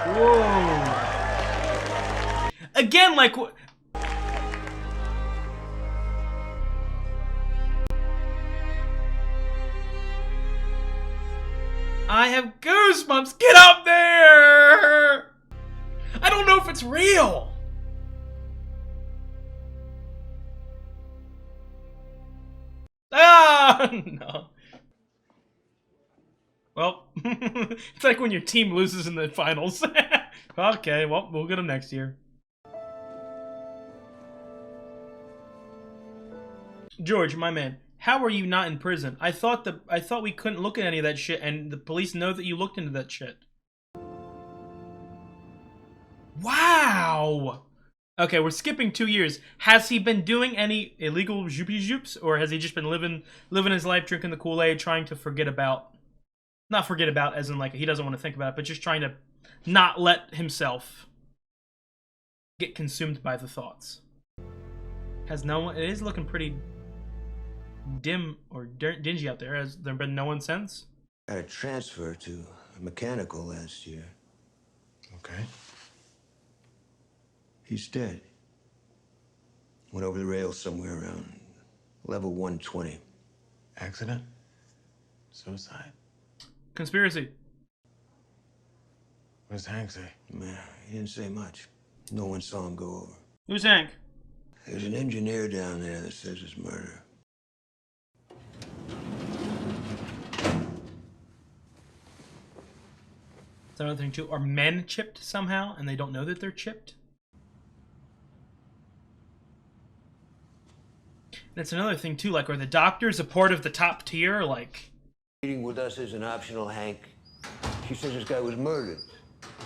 Whoa. Again, like... I have goosebumps. Get up there! I don't know if it's real. Ah, no. Well, it's like when your team loses in the finals. Okay, well, we'll get them next year. George, my man, how are you not in prison? I thought we couldn't look at any of that shit, and the police know that you looked into that shit. Wow. Okay, we're skipping 2 years. Has he been doing any illegal joopy-joops, or has he just been living his life, drinking the Kool-Aid, trying to forget about, not forget about as in like he doesn't want to think about it, but just trying to not let himself get consumed by the thoughts? Has no one, it is looking pretty dim or dingy out there. Has there been no one since? Had a transfer to mechanical last year. Okay. He's dead. Went over the rails somewhere around level 120. Accident? Suicide? Conspiracy. What does Hank say? Man, he didn't say much. No one saw him go over. Who's Hank? There's an engineer down there that says it's murder. That's another thing too. Are men chipped somehow and they don't know that they're chipped? That's another thing too. Like, are the doctors a part of the top tier? Like, Meeting with us isn't optional, Hank. She says this guy was murdered.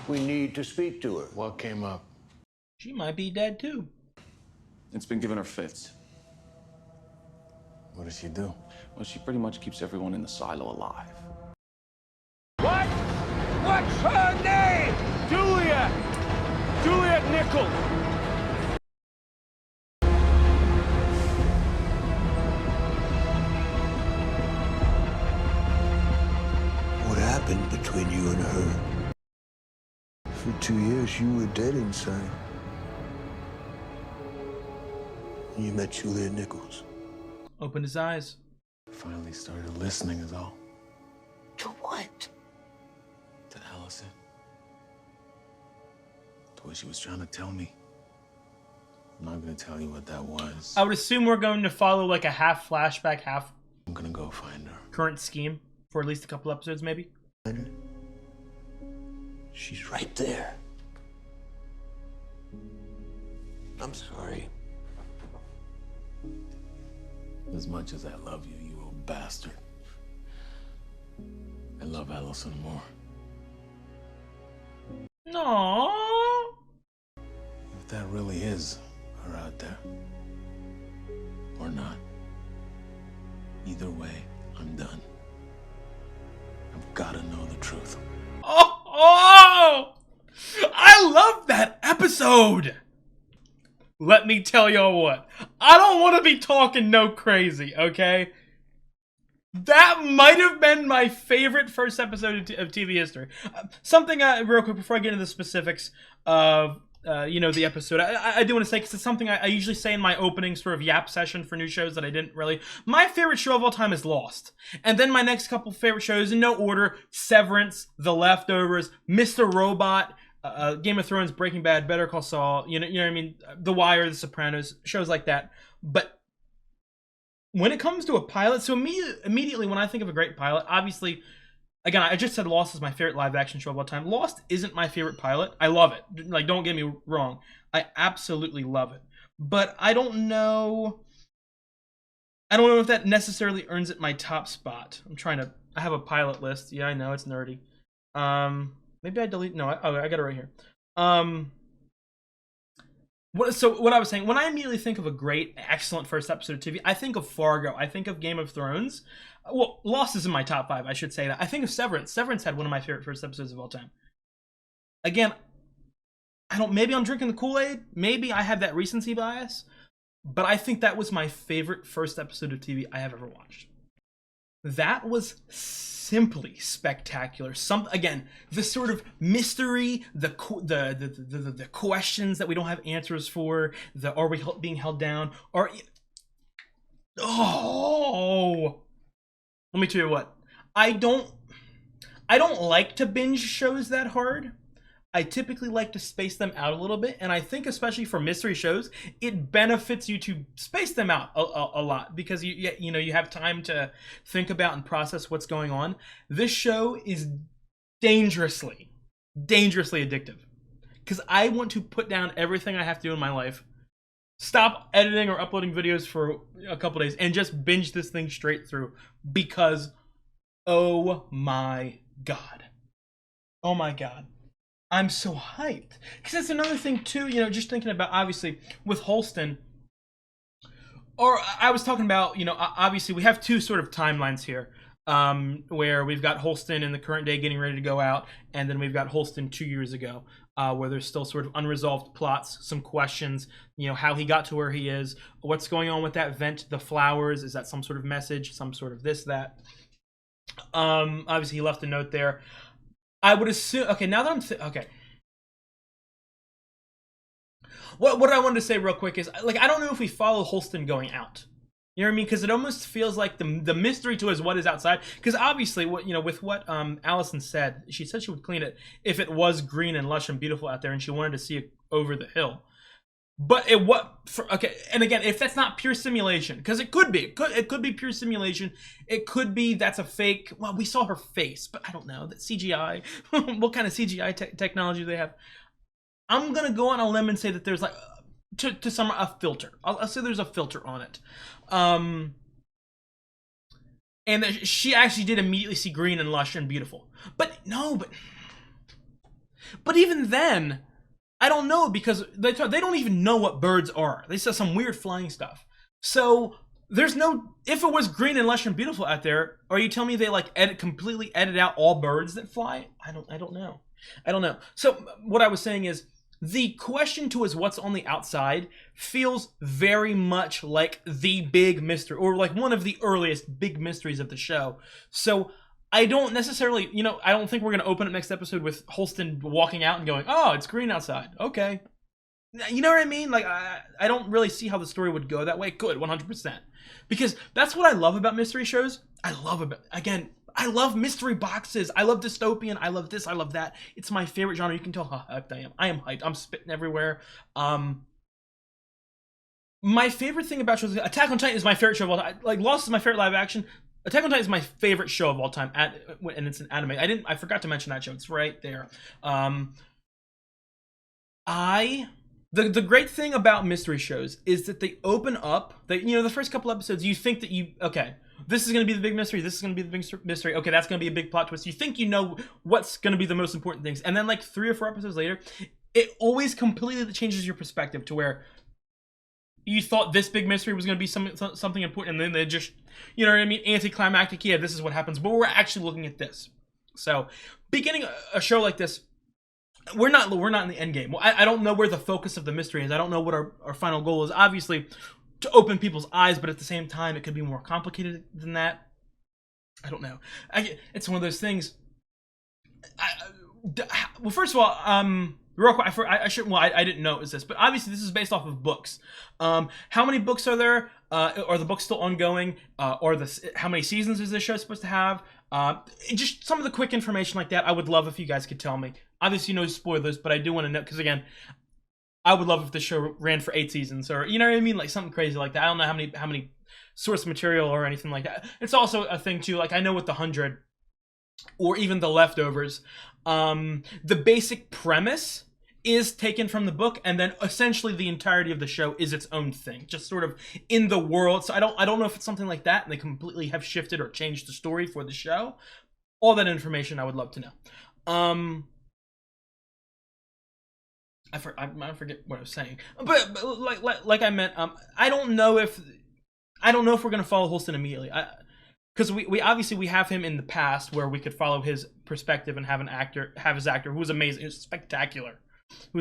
We need to speak to her. What came up? she might be dead too. It's been giving her fits. What does she do? Well, she pretty much keeps everyone in the silo alive. What? What's her name? Juliet! Juliet Nichols! What happened between you and her? For 2 years, you were dead inside. You met Juliet Nichols. Opened his eyes. Finally started listening is all. To what? To Allison. To what she was trying to tell me. I'm not gonna tell you what that was. I would assume we're going to follow like a half flashback, half I'm gonna go find her. current scheme for at least a couple episodes, maybe. She's right there. I'm sorry. As much as I love you, you old bastard, I love Allison more. No. If that really is her out there, or not, either way, I'm done. I've gotta know the truth. Oh! I love that episode! Let me tell y'all what. I don't want to be talking no crazy, okay? That might have been my favorite first episode of TV history. Something, real quick, before I get into the specifics of, the episode, I do want to say, because it's something I usually say in my opening sort of yap session for new shows that I didn't really. My favorite show of all time is Lost. And then my next couple favorite shows, in no order, Severance, The Leftovers, Mr. Robot, Game of Thrones, Breaking Bad, Better Call Saul, you know what I mean? The Wire, The Sopranos, shows like that. But when it comes to a pilot, so immediately when I think of a great pilot, obviously, again, I just said Lost is my favorite live action show of all time. Lost isn't my favorite pilot. I love it. Like, don't get me wrong. I absolutely love it. But I don't know if that necessarily earns it my top spot. I have a pilot list. Yeah, I know, it's nerdy. Maybe I delete, no, I got it right here. What I was saying, when I immediately think of a great, excellent first episode of TV, I think of Fargo, I think of Game of Thrones. Well, Lost is in my top 5, I should say that. I think of Severance. Severance had one of my favorite first episodes of all time. Again, maybe I'm drinking the Kool-Aid, maybe I have that recency bias, but I think that was my favorite first episode of TV I have ever watched. That was simply spectacular. Again, the sort of mystery, the questions that we don't have answers for, are we being held down, let me tell you what, I I don't like to binge shows that hard. I typically like to space them out a little bit, and I think especially for mystery shows, it benefits you to space them out a lot because you have time to think about and process what's going on. This show is dangerously addictive because I want to put down everything I have to do in my life, stop editing or uploading videos for a couple days, and just binge this thing straight through because, oh my god, I'm so hyped. Because that's another thing too, just thinking about, obviously, with Holston, or I was talking about, obviously we have two sort of timelines here, where we've got Holston in the current day getting ready to go out, and then we've got Holston 2 years ago, where there's still sort of unresolved plots, some questions, how he got to where he is, what's going on with that vent, the flowers, is that some sort of message, some sort of this, that. Obviously he left a note there. I would assume, okay, now that I'm, okay. What I wanted to say real quick is, like, I don't know if we follow Holston going out. You know what I mean? Because it almost feels like the mystery to is what is outside. Because obviously, with what Allison said, she said she would clean it if it was green and lush and beautiful out there, and she wanted to see it over the hill. But okay, and again, if that's not pure simulation, because it could be, it could be pure simulation. It could be that's a fake. Well, we saw her face, but I don't know that CGI. What kind of CGI technology they have? I'm gonna go on a limb and say that there's like to some a filter. I'll say there's a filter on it, and that she actually did immediately see green and lush and beautiful. But no, but even then, I don't know because they don't even know what birds are. They said some weird flying stuff. So there's no. If it was green and lush and beautiful out there, are you telling me they like completely edit out all birds that fly? I don't know. So what I was saying is, the question to is what's on the outside feels very much like the big mystery, or like one of the earliest big mysteries of the show. So I don't necessarily, I don't think we're going to open up next episode with Holston walking out and going, oh, it's green outside. Okay. You know what I mean? Like, I don't really see how the story would go that way. It could, 100%. Because that's what I love about mystery shows. I love mystery boxes. I love dystopian. I love this. I love that. It's my favorite genre. You can tell how hyped I am. I am hyped. I'm spitting everywhere. My favorite thing about shows, Attack on Titan is my favorite show of all time. Like, Lost is my favorite live action. Attack on Titan is my favorite show of all time, and it's an anime. I forgot to mention that show. It's right there. The great thing about mystery shows is that they open up. The first couple episodes, you think that this is going to be the big mystery. This is going to be the big mystery. Okay, that's going to be a big plot twist. You think you know what's going to be the most important things. And then like 3 or 4 episodes later, it always completely changes your perspective to where you thought this big mystery was going to be something important. And then they just, you know what I mean? Anticlimactic. Yeah, this is what happens. But we're actually looking at this. So beginning a show like this, we're not in the end game. Well, I don't know where the focus of the mystery is. I don't know what our final goal is. Obviously, to open people's eyes, but at the same time, it could be more complicated than that. I don't know. It's one of those things. Well, first of all, real quick, I didn't know it was this, but obviously this is based off of books. How many books are there? Are the books still ongoing? How many seasons is this show supposed to have? Just some of the quick information like that. I would love if you guys could tell me. Obviously, no spoilers, but I do want to know because again, I would love if the show ran for 8 seasons, or you know what I mean, like something crazy like that. I don't know how many source material or anything like that. It's also a thing too. Like I know with the 100, or even the leftovers, the basic premise is taken from the book, and then essentially the entirety of the show is its own thing, just sort of in the world. So I don't know if it's something like that, and they completely have shifted or changed the story for the show. All that information I would love to know. I forget what I was saying, but like I meant, I don't know if we're gonna follow Holston immediately, because we obviously have him in the past where we could follow his perspective and have his actor who was amazing, who's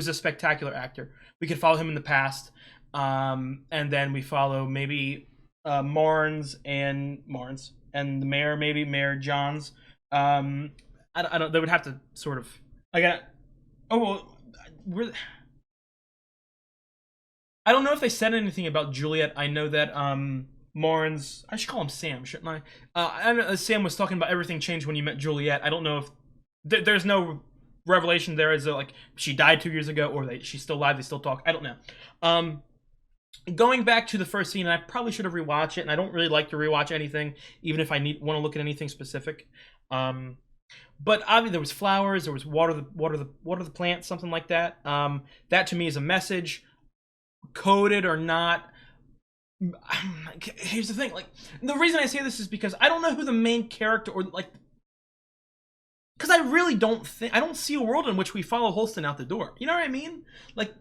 a spectacular actor. We could follow him in the past, and then we follow maybe Marnes and the mayor, maybe Mayor Johns. I don't. They would have to sort of. I don't know if they said anything about Juliet. I know that Marnes, I should call him Sam, shouldn't I? I know Sam was talking about everything changed when you met Juliet. I don't know if there's no revelation there. Is it like she died 2 years ago, or she's still alive? They still talk. I don't know. Going back to the first scene, and I probably should have rewatched it. And I don't really like to rewatch anything, even if I want to look at anything specific. But obviously there was flowers, there was water the plants, something like that. That to me is a message, coded or not. Here's the thing, like, the reason I say this is because I don't know who the main character, or like, because I really don't see a world in which we follow Holston out the door. You know what I mean? Like,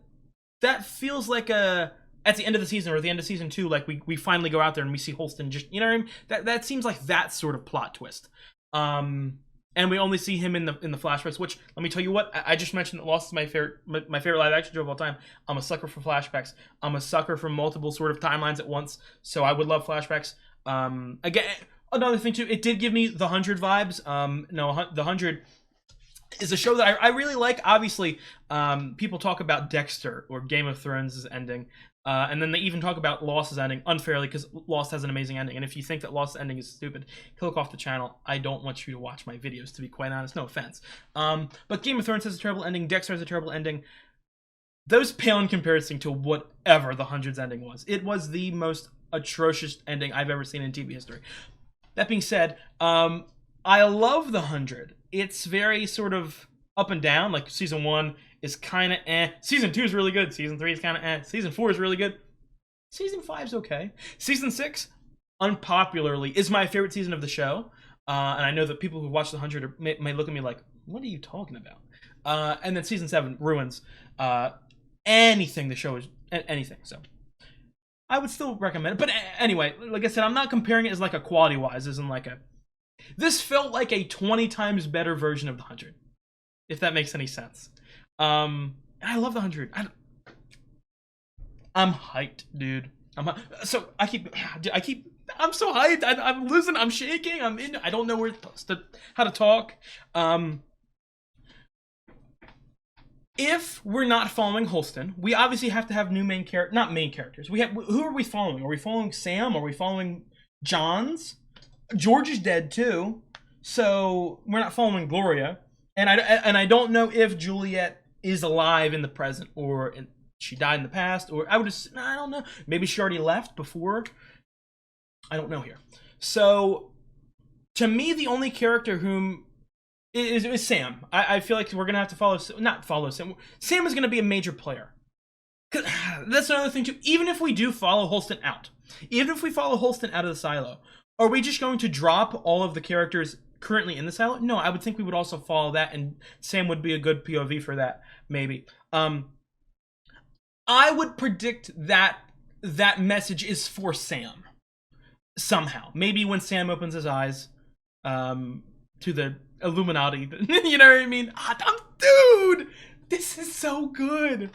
that feels like at the end of the season, or the end of season 2, like we finally go out there and we see Holston just, you know what I mean? That seems like that sort of plot twist. And we only see him in the flashbacks, which, let me tell you what, I just mentioned that Lost is my favorite live action show of all time. I'm a sucker for flashbacks. I'm a sucker for multiple sort of timelines at once, so I would love flashbacks. Again, another thing too, it did give me The 100 vibes. The 100 is a show that I really like. Obviously, people talk about Dexter or Game of Thrones' ending. And then they even talk about Lost's ending unfairly, because Lost has an amazing ending. And if you think that Lost's ending is stupid, click off the channel. I don't want you to watch my videos, to be quite honest. No offense. But Game of Thrones has a terrible ending. Dexter has a terrible ending. Those pale in comparison to whatever the 100's ending was. It was the most atrocious ending I've ever seen in TV history. That being said, I love the 100. It's very sort of up and down. Like, season 1 is kind of eh. Season 2 is really good. Season 3 is kind of eh. Season 4 is really good. Season 5 is okay. Season 6, unpopularly, is my favorite season of the show. And I know that people who watch The 100 may look at me like, what are you talking about? And then season 7 ruins anything the show is, anything. So I would still recommend it. But anyway, like I said, I'm not comparing it as like a quality-wise. As in like this felt like a 20 times better version of The 100. If that makes any sense. I love The 100. I'm hyped, dude. I'm so I'm so hyped. I'm losing. I'm shaking. I don't know how to talk. If we're not following Holston, we obviously have to have new not main characters. Who are we following? Are we following Sam? Are we following Johns? George is dead too, so we're not following Gloria. And I don't know if Juliet is alive in the present, or she died in the past, or I don't know. Maybe she already left before. I don't know here. So, to me, the only character whom is Sam. I feel like we're gonna have to not follow Sam. Sam is gonna be a major player. That's another thing too. Even if we do follow Holston out, even if we follow Holston out of the silo, are we just going to drop all of the characters currently in the silo? No, I would think we would also follow that, and Sam would be a good POV for that, maybe. I would predict that that message is for Sam somehow. Maybe when Sam opens his eyes to the Illuminati, you know what I mean? Dude, this is so good.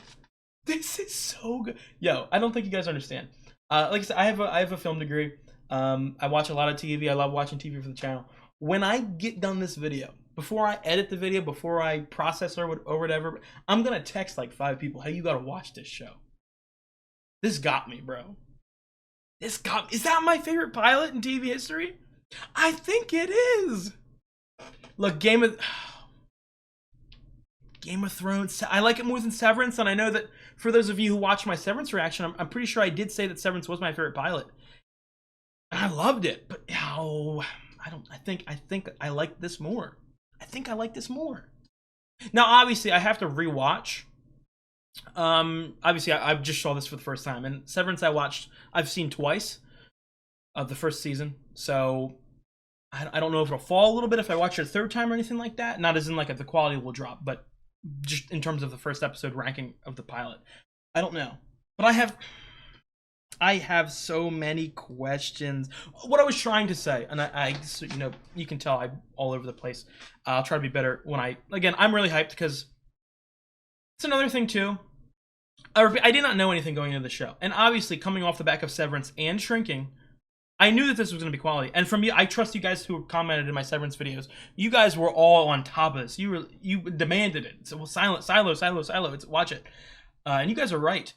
This is so good. Yo, I don't think you guys understand. Like I said, I have a film degree. I watch a lot of TV. I love watching TV for the channel. When I get done this video, before I edit the video, before I process or whatever, I'm gonna text like 5 people, hey, you gotta watch this show. This got me, bro. Is that my favorite pilot in TV history? I think it is. Look, Game of Thrones, I like it more than Severance, and I know that for those of you who watched my Severance reaction, I'm pretty sure I did say that Severance was my favorite pilot. And I loved it, but I think I like this more. I think I like this more. Now, obviously, I have to rewatch. Obviously, I just saw this for the first time, and Severance I've seen twice of the first season, so I don't know if it'll fall a little bit if I watch it a third time or anything like that. Not as in like the quality will drop, but just in terms of the first episode ranking of the pilot. I don't know, but I have so many questions. What I was trying to say, and so, you know, you can tell I'm all over the place. I'll try to be better when I'm really hyped because it's another thing too. I did not know anything going into the show, and obviously coming off the back of Severance and Shrinking, I knew that this was going to be quality. And from me, I trust you guys who commented in my Severance videos. You guys were all on top of this. You demanded it. So, well, silo. Watch it. And you guys are right.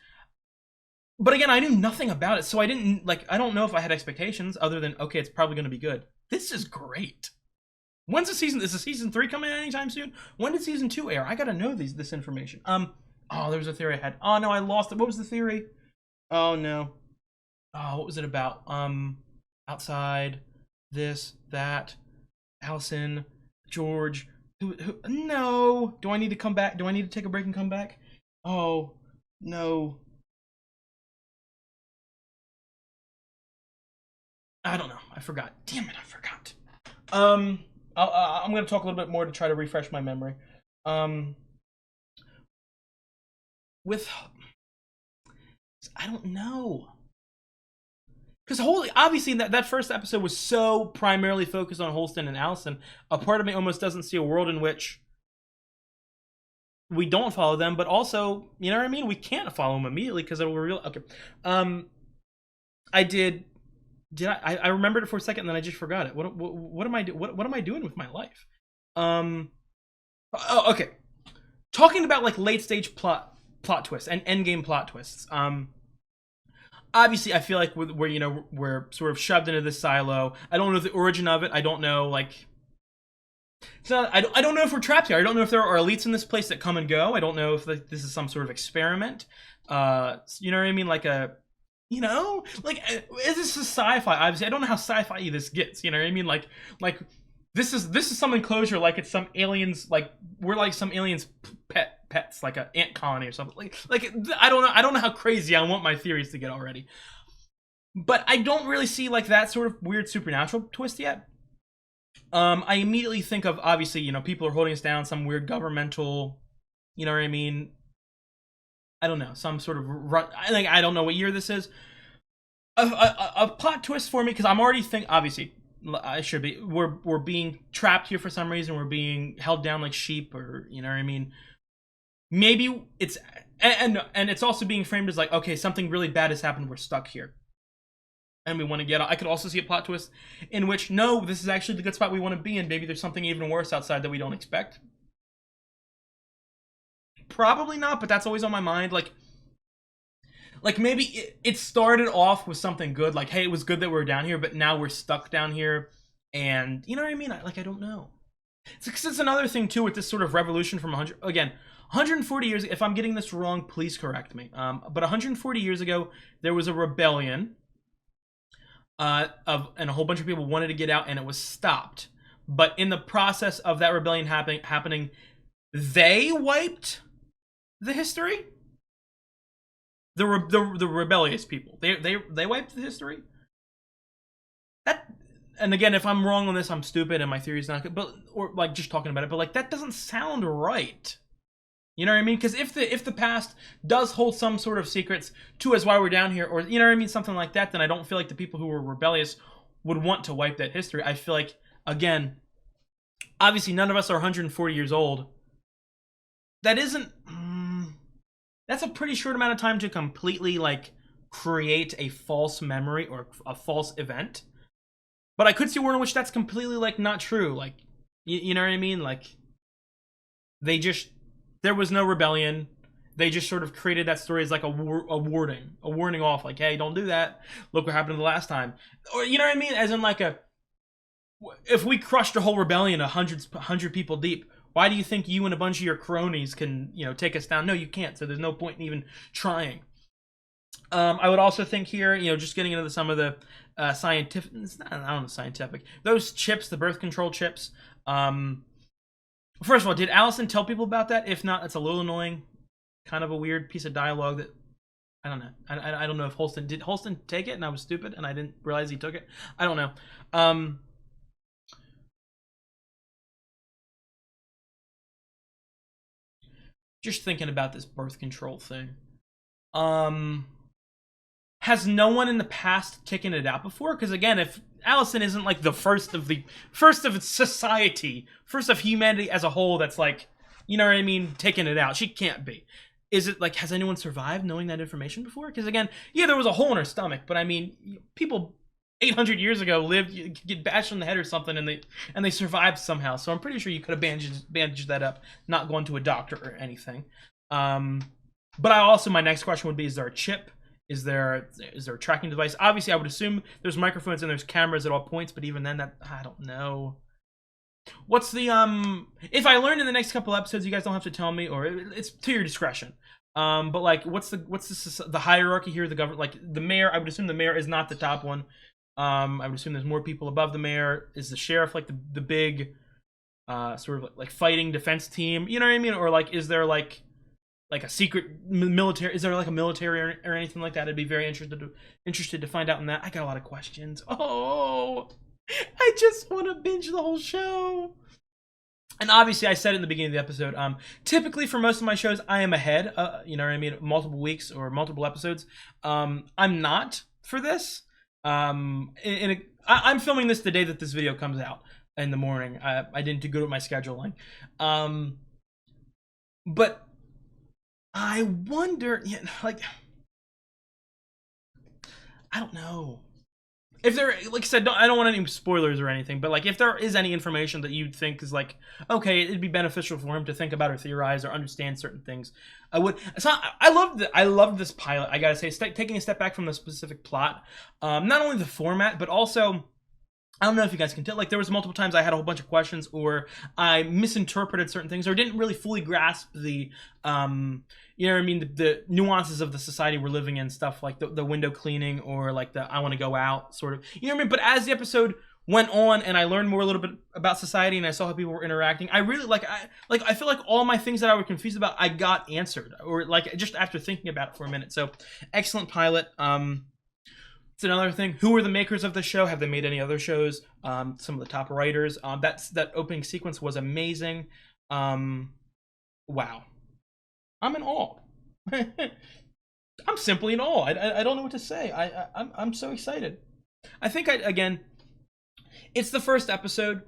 But again, I knew nothing about it, so I didn't, like, I don't know if I had expectations other than, okay, it's probably going to be good. This is great. When's the season? Is the season 3 coming out anytime soon? When did season 2 air? I gotta know this information. Oh, there was a theory I had. Oh no, I lost it. What was the theory? Oh no. Oh, what was it about? Outside, this, that, Allison, George. Who? No. Do I need to come back? Do I need to take a break and come back? Oh, no. I don't know. I forgot. Damn it, I forgot. I'm going to talk a little bit more to try to refresh my memory. I don't know. Because obviously that first episode was so primarily focused on Holston and Allison. A part of me almost doesn't see a world in which we don't follow them, but also, you know what I mean? We can't follow them immediately because it'll reveal. Okay. I remembered it for a second and then I just forgot it. What am I doing with my life? Okay. Talking about like late stage plot twists and endgame plot twists. Obviously I feel like we're sort of shoved into this silo. I don't know the origin of it. I don't know like I don't know if we're trapped here. I don't know if there are elites in this place that come and go. I don't know if this is some sort of experiment. You know what I mean? Like this is sci-fi. Obviously, I don't know how sci-fi this gets. You know what I mean? Like this is some enclosure. Like it's some aliens. Like we're like some aliens pets, like an ant colony or something. Like I don't know how crazy I want my theories to get already. But I don't really see like that sort of weird supernatural twist yet. I immediately think of obviously people are holding us down. Some weird governmental. You know what I mean? I don't know, some sort of I don't know what year this is. A plot twist for me because I'm already obviously I should be. We're being trapped here for some reason. We're being held down like sheep, or you know what I mean. Maybe it's and it's also being framed as like, okay, something really bad has happened. We're stuck here, and we want to get out. I could also see a plot twist in which no, this is actually the good spot we want to be in. Maybe there's something even worse outside that we don't expect. Probably not, but that's always on my mind. Like maybe it started off with something good, like hey, it was good that we were down here, but now we're stuck down here, and you know what I mean? I don't know. It's another thing too with this sort of revolution from 140 years. If I'm getting this wrong, please correct me. But 140 years ago, there was a rebellion, and a whole bunch of people wanted to get out, and it was stopped. But in the process of that rebellion happening, they wiped the history. The rebellious people. They wiped the history. And again, if I'm wrong on this, I'm stupid and my theory's not good. But or like just talking about it, but like that doesn't sound right. You know what I mean? Because if the past does hold some sort of secrets to us why we're down here, or you know what I mean, something like that, then I don't feel like the people who were rebellious would want to wipe that history. I feel like, again, obviously none of us are 140 years old. That isn't. That's a pretty short amount of time to completely like create a false memory or a false event. But I could see a world in which that's completely like not true. Like, you know what I mean? Like, there was no rebellion. They just sort of created that story as like a warning off. Like, hey, don't do that. Look what happened the last time. Or you know what I mean? As in like if we crushed a whole rebellion 100 people deep. Why do you think you and a bunch of your cronies can, take us down? No, you can't. So there's no point in even trying. I would also think here, just getting into some of the scientific, I don't know, scientific. Those chips, the birth control chips. First of all, did Allison tell people about that? If not, that's a little annoying. Kind of a weird piece of dialogue that, I don't know. I don't know if did Holston take it and I was stupid and I didn't realize he took it? I don't know. Just thinking about this birth control thing. Has no one in the past taken it out before? Because again, if Allison isn't like the first of society, first of humanity as a whole, that's like, you know what I mean, taking it out, she can't be. Is it like, has anyone survived knowing that information before? Because again, yeah, there was a hole in her stomach, but I mean, people 800 years ago lived, you get bashed on the head or something, and they survived somehow. So I'm pretty sure you could have bandaged that up, not going to a doctor or anything. But my next question would be: is there a chip Is there a tracking device? Obviously, I would assume there's microphones and there's cameras at all points, but even then, I don't know. What's the if I learn in the next couple episodes, you guys don't have to tell me, or it's to your discretion. But like, what's the hierarchy here? The government, like the mayor. I would assume the mayor is not the top one. I would assume there's more people above the mayor. Is the sheriff like the big sort of like fighting defense team? You know what I mean? Or like, is there like a secret military? Is there like a military or anything like that? I'd be very interested to find out in that. I got a lot of questions. Oh, I just want to binge the whole show. And obviously, I said it in the beginning of the episode, typically for most of my shows, I am ahead, you know what I mean, multiple weeks or multiple episodes. I'm not for this. I'm filming this the day that this video comes out in the morning. I didn't do good with my scheduling. But I wonder, like, I don't know. If there, like I said, I don't want any spoilers or anything, but like if there is any information that you think is like, okay, it'd be beneficial for him to think about or theorize or understand certain things, I would. It's not. I loved this pilot. I gotta say, taking a step back from the specific plot, not only the format, but also, I don't know if you guys can tell, like there was multiple times I had a whole bunch of questions or I misinterpreted certain things or didn't really fully grasp the, you know what I mean, the nuances of the society we're living in, stuff like the window cleaning or like the I want to go out sort of, you know what I mean? But as the episode went on and I learned more a little bit about society and I saw how people were interacting, I really I feel like all my things that I was confused about, I got answered, or like just after thinking about it for a minute. So excellent pilot. It's another thing. Who are the makers of the show? Have they made any other shows? Some of the top writers. That opening sequence was amazing. Wow. I'm in awe. I'm simply in awe. I don't know what to say. I'm so excited. I think again, it's the first episode,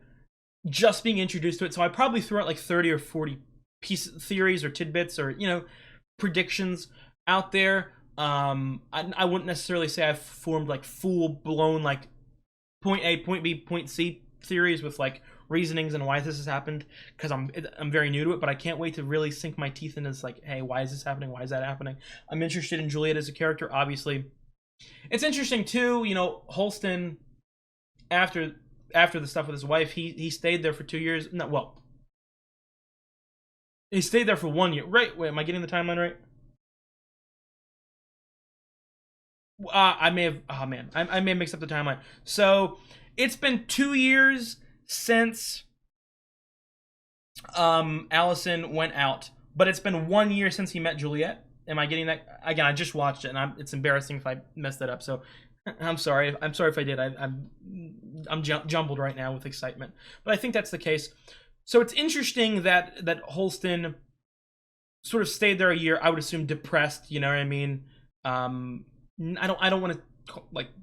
just being introduced to it. So I probably threw out like 30 or 40 theories or tidbits or, you know, predictions out there. I wouldn't necessarily say I've formed like full blown like point A, point B, point C theories with like reasonings and why this has happened, because I'm very new to it, but I can't wait to really sink my teeth into this, like, hey, why is this happening? Why is that happening? I'm interested in Juliet as a character, obviously. It's interesting too, you know, Holston, after the stuff with his wife, he stayed there for 2 years. No, well, he stayed there for 1 year. Right, wait, am I getting the timeline right? I may have, oh man, I may have mixed up the timeline. So it's been 2 years since Allison went out, but it's been 1 year since he met Juliet. Am I getting that? Again, I just watched it, and it's embarrassing if I messed that up. So I'm sorry. I'm sorry if I did. I'm jumbled right now with excitement, but I think that's the case. So it's interesting that Holston sort of stayed there a year. I would assume depressed. You know what I mean? I don't want to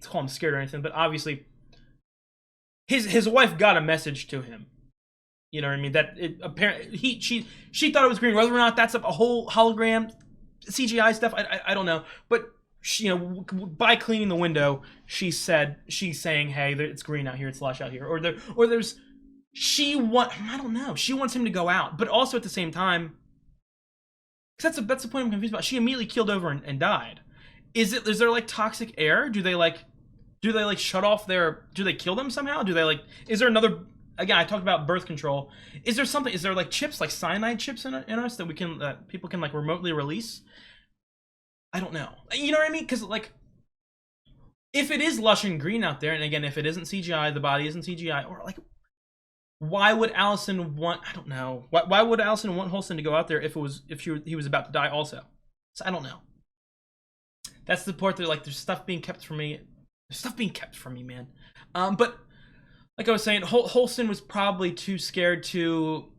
call him scared or anything, but obviously his wife got a message to him. You know what I mean? That it apparently she thought it was green. Whether or not that's a whole hologram, CGI stuff, I don't know. But she, you know, by cleaning the window, she's saying, hey, it's green out here, it's lush out here, or there's I don't know. She wants him to go out, but also at the same time, because that's the point I'm confused about. She immediately keeled over and died. Is there like toxic air? Do they shut off do they kill them somehow? Is there another, again, I talked about birth control. Is there like chips, like cyanide chips in us that people can like remotely release? I don't know. You know what I mean? Because like, if it is lush and green out there, and again, if it isn't CGI, the body isn't CGI, or like, why would Allison want, I don't know. Why would Allison want Holston to go out there if he was about to die also? So I don't know. That's the part that like there's stuff being kept from me. There's stuff being kept from me, man. But like I was saying, Holston was probably too scared to.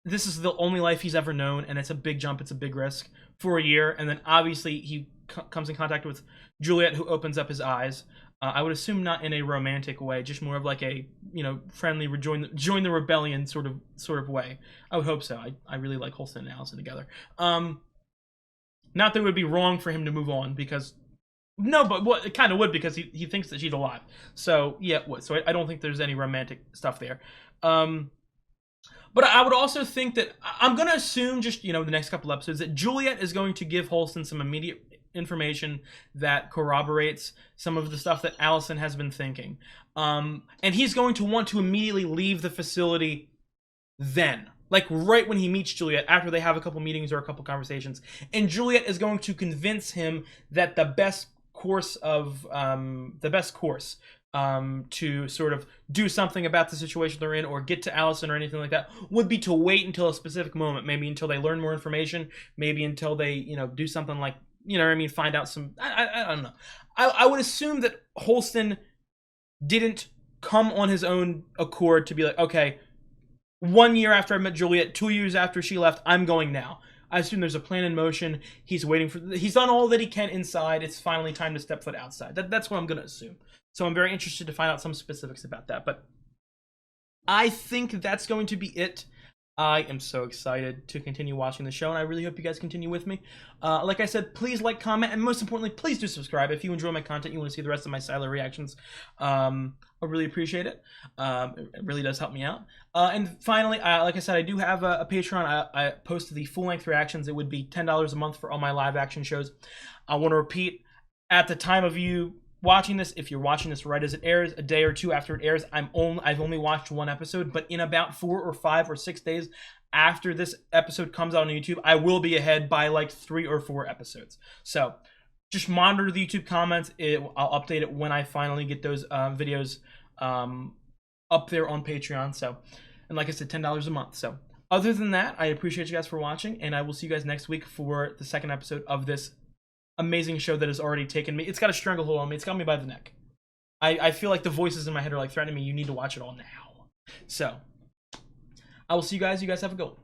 This is the only life he's ever known, and it's a big jump. It's a big risk for a year, and then obviously he comes in contact with Juliet, who opens up his eyes. I would assume not in a romantic way, just more of like a, you know, friendly join the rebellion sort of way. I would hope so. I really like Holston and Allison together. Not that it would be wrong for him to move on, because no, but it kind of would, because he thinks that she's alive. So yeah, it would. So I don't think there's any romantic stuff there. But I would also think that I'm going to assume, just, you know, the next couple episodes, that Juliet is going to give Holston some immediate information that corroborates some of the stuff that Allison has been thinking. And he's going to want to immediately leave the facility then. Like right when he meets Juliet, after they have a couple meetings or a couple conversations. And Juliet is going to convince him that the best course to sort of do something about the situation they're in or get to Allison or anything like that would be to wait until a specific moment, maybe until they learn more information, maybe until they, you know, do something like, you know what I mean, find out some, I don't know. I would assume that Holston didn't come on his own accord to be like, okay, 1 year after I met Juliet, 2 years after she left, I'm going now. I assume there's a plan in motion. He's waiting for, he's done all that he can inside. It's finally time to step foot outside. That's what I'm going to assume. So I'm very interested to find out some specifics about that. But I think that's going to be it. I am so excited to continue watching the show, and I really hope you guys continue with me. Like I said, please like, comment, and most importantly, please do subscribe. If you enjoy my content, you want to see the rest of my Silo reactions, I really appreciate it. It really does help me out. And finally, like I said, I do have a Patreon. I post the full-length reactions. It would be $10 a month for all my live action shows. I want to repeat, at the time of you watching this, if you're watching this right as it airs, a day or two after it airs, I've only watched one episode, but in about 4 or 5 or 6 days after this episode comes out on YouTube, I will be ahead by like 3 or 4 episodes. So just monitor the YouTube comments. I'll update it when I finally get those videos up there on Patreon. So, and like I said, $10 a month. So other than that, I appreciate you guys for watching, and I will see you guys next week for the second episode of this amazing show that has already taken me. It's got a stranglehold on me. It's got me by the neck. I feel like the voices in my head are like threatening me. You need to watch it all now. So I will see you guys. You guys have a good one.